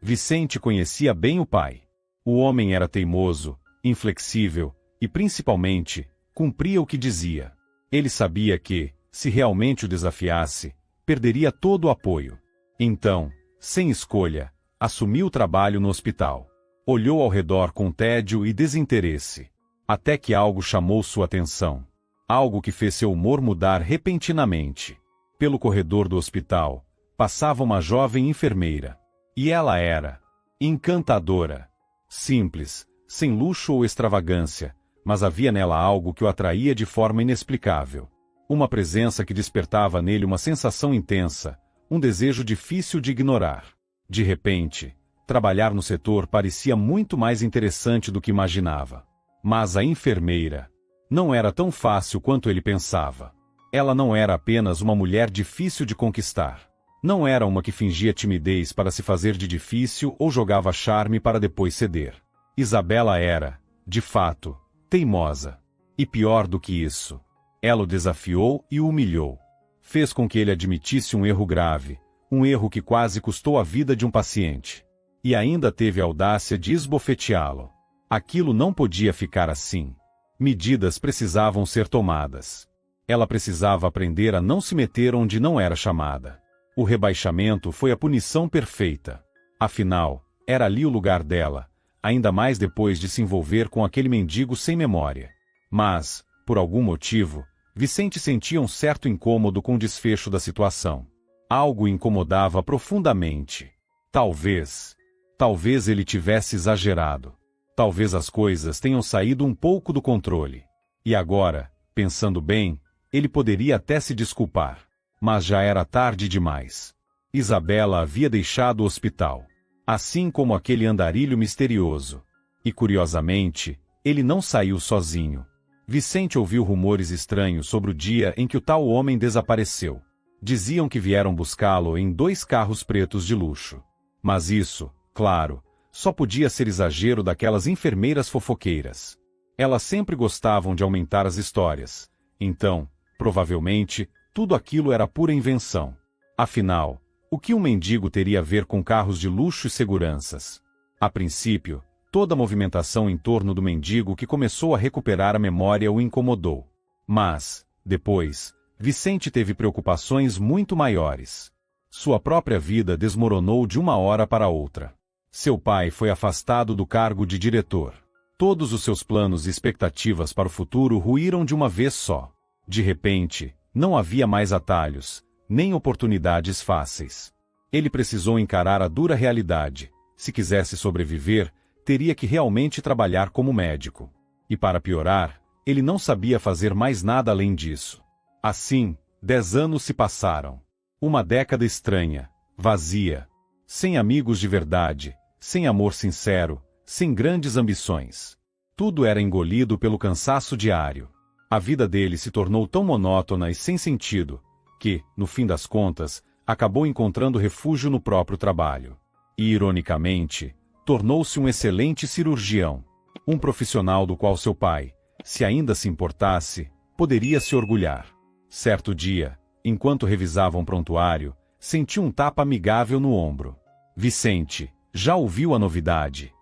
Vicente conhecia bem o pai. O homem era teimoso, inflexível e, principalmente, cumpria o que dizia. Ele sabia que, se realmente o desafiasse, perderia todo o apoio. Então, sem escolha, assumiu o trabalho no hospital. Olhou ao redor com tédio e desinteresse, até que algo chamou sua atenção. Algo que fez seu humor mudar repentinamente. Pelo corredor do hospital, passava uma jovem enfermeira. E ela era encantadora. Simples, sem luxo ou extravagância, mas havia nela algo que o atraía de forma inexplicável. Uma presença que despertava nele uma sensação intensa, um desejo difícil de ignorar. De repente, trabalhar no setor parecia muito mais interessante do que imaginava. Mas a enfermeira não era tão fácil quanto ele pensava. Ela não era apenas uma mulher difícil de conquistar. Não era uma que fingia timidez para se fazer de difícil ou jogava charme para depois ceder. Isabela era, de fato, teimosa. E pior do que isso, ela o desafiou e o humilhou. Fez com que ele admitisse um erro grave, um erro que quase custou a vida de um paciente. E ainda teve a audácia de esbofeteá-lo. Aquilo não podia ficar assim. Medidas precisavam ser tomadas. Ela precisava aprender a não se meter onde não era chamada. O rebaixamento foi a punição perfeita. Afinal, era ali o lugar dela, ainda mais depois de se envolver com aquele mendigo sem memória. Mas, por algum motivo, Vicente sentia um certo incômodo com o desfecho da situação. Algo o incomodava profundamente. Talvez ele tivesse exagerado. Talvez as coisas tenham saído um pouco do controle. E agora, pensando bem, ele poderia até se desculpar. Mas já era tarde demais. Isabela havia deixado o hospital. Assim como aquele andarilho misterioso. E curiosamente, ele não saiu sozinho. Vicente ouviu rumores estranhos sobre o dia em que o tal homem desapareceu. Diziam que vieram buscá-lo em 2 carros pretos de luxo. Mas isso, claro, só podia ser exagero daquelas enfermeiras fofoqueiras. Elas sempre gostavam de aumentar as histórias. Então, provavelmente, tudo aquilo era pura invenção. Afinal, o que um mendigo teria a ver com carros de luxo e seguranças? A princípio, toda a movimentação em torno do mendigo que começou a recuperar a memória o incomodou. Mas, depois, Vicente teve preocupações muito maiores. Sua própria vida desmoronou de uma hora para outra. Seu pai foi afastado do cargo de diretor. Todos os seus planos e expectativas para o futuro ruíram de uma vez só. De repente, não havia mais atalhos, nem oportunidades fáceis. Ele precisou encarar a dura realidade. Se quisesse sobreviver, teria que realmente trabalhar como médico. E para piorar, ele não sabia fazer mais nada além disso. Assim, 10 anos se passaram. Uma década estranha, vazia. Sem amigos de verdade, sem amor sincero, sem grandes ambições. Tudo era engolido pelo cansaço diário. A vida dele se tornou tão monótona e sem sentido, que, no fim das contas, acabou encontrando refúgio no próprio trabalho. E, ironicamente, tornou-se um excelente cirurgião. Um profissional do qual seu pai, se ainda se importasse, poderia se orgulhar. Certo dia, enquanto revisava um prontuário, sentiu um tapa amigável no ombro. Vicente já ouviu a novidade.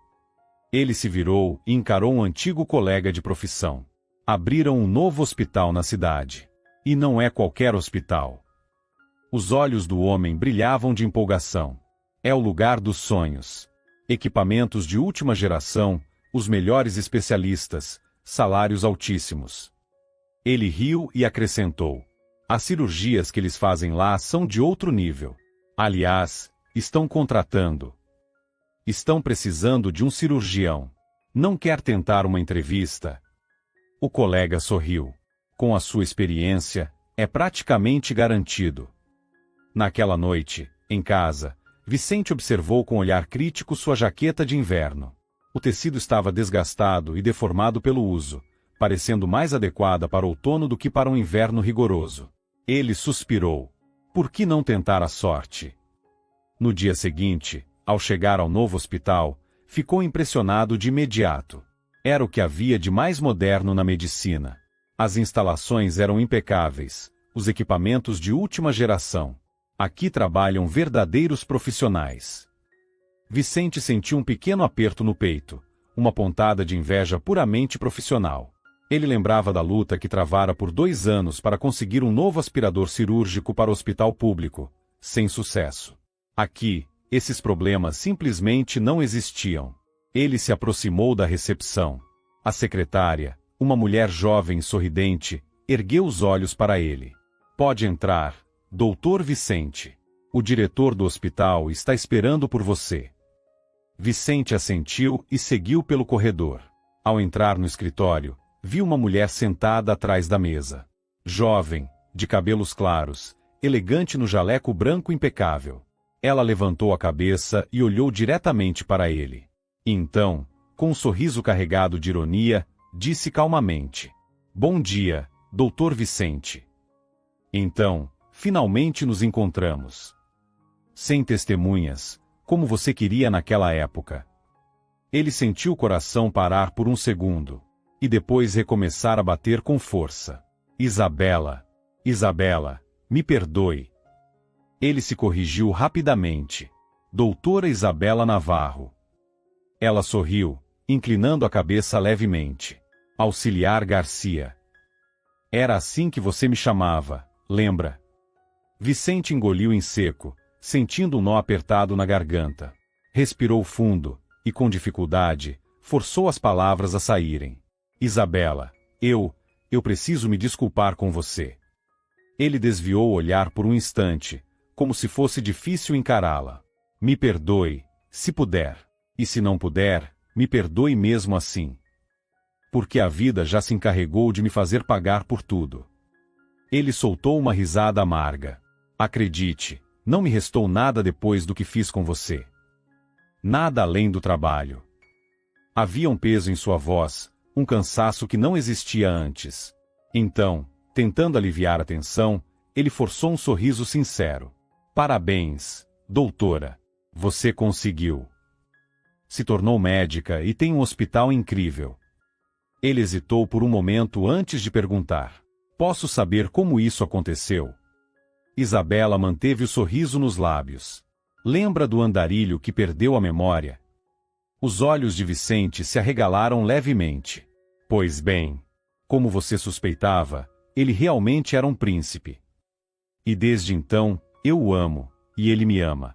Ele se virou e encarou um antigo colega de profissão. Abriram um novo hospital na cidade. E não é qualquer hospital. Os olhos do homem brilhavam de empolgação. É o lugar dos sonhos. Equipamentos de última geração, os melhores especialistas, salários altíssimos. Ele riu e acrescentou: as cirurgias que eles fazem lá são de outro nível. Aliás, estão contratando. Estão precisando de um cirurgião. Não quer tentar uma entrevista? O colega sorriu. Com a sua experiência, é praticamente garantido. Naquela noite, em casa, Vicente observou com olhar crítico sua jaqueta de inverno. O tecido estava desgastado e deformado pelo uso, parecendo mais adequada para outono do que para um inverno rigoroso. Ele suspirou. Por que não tentar a sorte? No dia seguinte, ao chegar ao novo hospital, ficou impressionado de imediato. Era o que havia de mais moderno na medicina. As instalações eram impecáveis, os equipamentos de última geração. Aqui trabalham verdadeiros profissionais. Vicente sentiu um pequeno aperto no peito, uma pontada de inveja puramente profissional. Ele lembrava da luta que travara por 2 anos para conseguir um novo aspirador cirúrgico para o hospital público, sem sucesso. Aqui, esses problemas simplesmente não existiam. Ele se aproximou da recepção. A secretária, uma mulher jovem e sorridente, ergueu os olhos para ele. Pode entrar, Dr. Vicente. O diretor do hospital está esperando por você. Vicente assentiu e seguiu pelo corredor. Ao entrar no escritório, viu uma mulher sentada atrás da mesa. Jovem, de cabelos claros, elegante no jaleco branco impecável. Ela levantou a cabeça e olhou diretamente para ele. E então, com um sorriso carregado de ironia, disse calmamente: Bom dia, Dr. Vicente. Então, finalmente nos encontramos. Sem testemunhas, como você queria naquela época. Ele sentiu o coração parar por um segundo, e depois recomeçar a bater com força. Isabela, me perdoe. Ele se corrigiu rapidamente. Doutora Isabela Navarro. Ela sorriu, inclinando a cabeça levemente. Auxiliar Garcia. Era assim que você me chamava, lembra? Vicente engoliu em seco, sentindo um nó apertado na garganta. Respirou fundo, e com dificuldade, forçou as palavras a saírem. Isabela, eu preciso me desculpar com você. Ele desviou o olhar por um instante, como se fosse difícil encará-la. Me perdoe, se puder. E se não puder, me perdoe mesmo assim. Porque a vida já se encarregou de me fazer pagar por tudo. Ele soltou uma risada amarga. Acredite, não me restou nada depois do que fiz com você. Nada além do trabalho. Havia um peso em sua voz, um cansaço que não existia antes. Então, tentando aliviar a tensão, ele forçou um sorriso sincero. Parabéns, doutora. Você conseguiu. Se tornou médica e tem um hospital incrível. Ele hesitou por um momento antes de perguntar. Posso saber como isso aconteceu? Isabela manteve o sorriso nos lábios. Lembra do andarilho que perdeu a memória? Os olhos de Vicente se arregalaram levemente. Pois bem, como você suspeitava, ele realmente era um príncipe. E desde então, eu o amo, e ele me ama.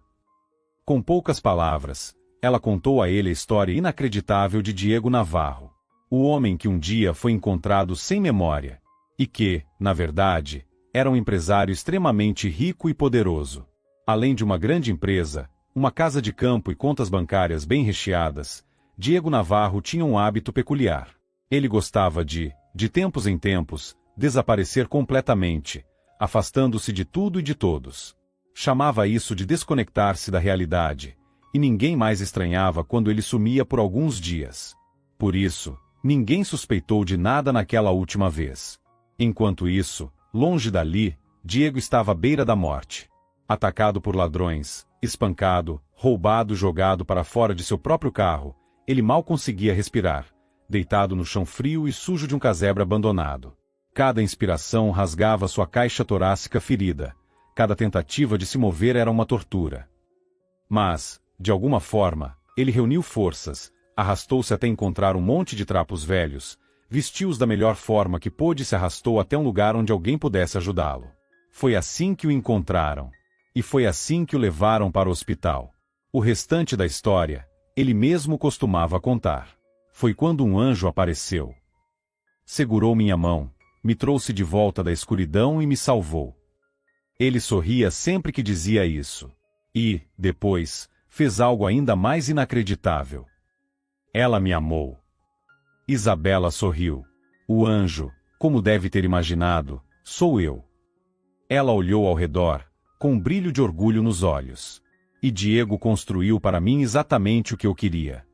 Com poucas palavras, ela contou a ele a história inacreditável de Diego Navarro. O homem que um dia foi encontrado sem memória. E que, na verdade, era um empresário extremamente rico e poderoso. Além de uma grande empresa, uma casa de campo e contas bancárias bem recheadas, Diego Navarro tinha um hábito peculiar. Ele gostava de tempos em tempos, desaparecer completamente, afastando-se de tudo e de todos. Chamava isso de desconectar-se da realidade, e ninguém mais estranhava quando ele sumia por alguns dias. Por isso, ninguém suspeitou de nada naquela última vez. Enquanto isso, longe dali, Diego estava à beira da morte. Atacado por ladrões, espancado, roubado, jogado para fora de seu próprio carro, ele mal conseguia respirar, deitado no chão frio e sujo de um casebre abandonado. Cada inspiração rasgava sua caixa torácica ferida, cada tentativa de se mover era uma tortura. Mas, de alguma forma, ele reuniu forças, arrastou-se até encontrar um monte de trapos velhos, vestiu-os da melhor forma que pôde e se arrastou até um lugar onde alguém pudesse ajudá-lo. Foi assim que o encontraram. E foi assim que o levaram para o hospital. O restante da história, ele mesmo costumava contar. Foi quando um anjo apareceu. Segurou minha mão, me trouxe de volta da escuridão e me salvou. Ele sorria sempre que dizia isso. E, depois, fez algo ainda mais inacreditável. Ela me amou. Isabela sorriu. O anjo, como deve ter imaginado, sou eu. Ela olhou ao redor, com um brilho de orgulho nos olhos. E Diego construiu para mim exatamente o que eu queria.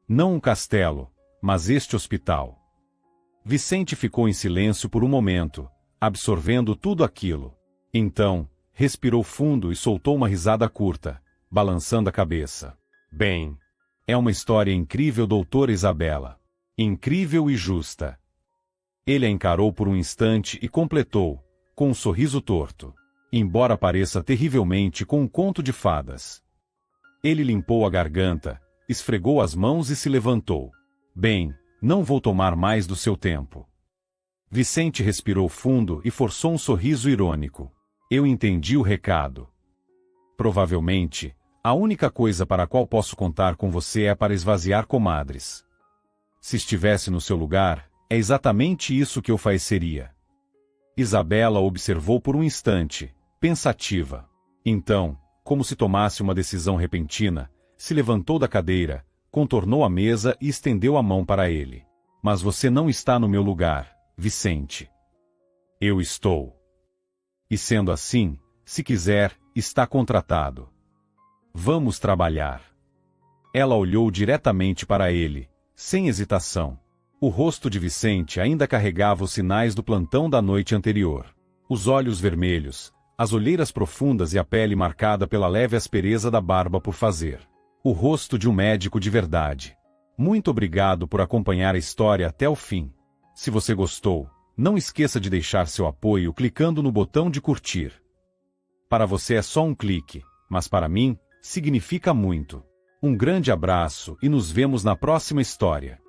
Não um castelo, mas este hospital. Vicente ficou em silêncio por um momento, absorvendo tudo aquilo. Então, respirou fundo e soltou uma risada curta, balançando a cabeça. Bem, é uma história incrível, doutora Isabela. Incrível e justa. Ele a encarou por um instante e completou, com um sorriso torto. Embora pareça terrivelmente com um conto de fadas. Ele limpou a garganta, esfregou as mãos e se levantou. Bem, não vou tomar mais do seu tempo. Vicente respirou fundo e forçou um sorriso irônico. Eu entendi o recado. Provavelmente, a única coisa para a qual posso contar com você é para esvaziar comadres. Se estivesse no seu lugar, é exatamente isso que eu faceria. Isabela observou por um instante, pensativa. Então, como se tomasse uma decisão repentina, se levantou da cadeira, contornou a mesa e estendeu a mão para ele. Mas você não está no meu lugar, Vicente. Eu estou. E sendo assim, se quiser, está contratado. Vamos trabalhar. Ela olhou diretamente para ele, sem hesitação. O rosto de Vicente ainda carregava os sinais do plantão da noite anterior. Os olhos vermelhos, as olheiras profundas e a pele marcada pela leve aspereza da barba por fazer. O rosto de um médico de verdade. Muito obrigado por acompanhar a história até o fim. Se você gostou, não esqueça de deixar seu apoio clicando no botão de curtir. Para você é só um clique, mas para mim, significa muito. Um grande abraço e nos vemos na próxima história.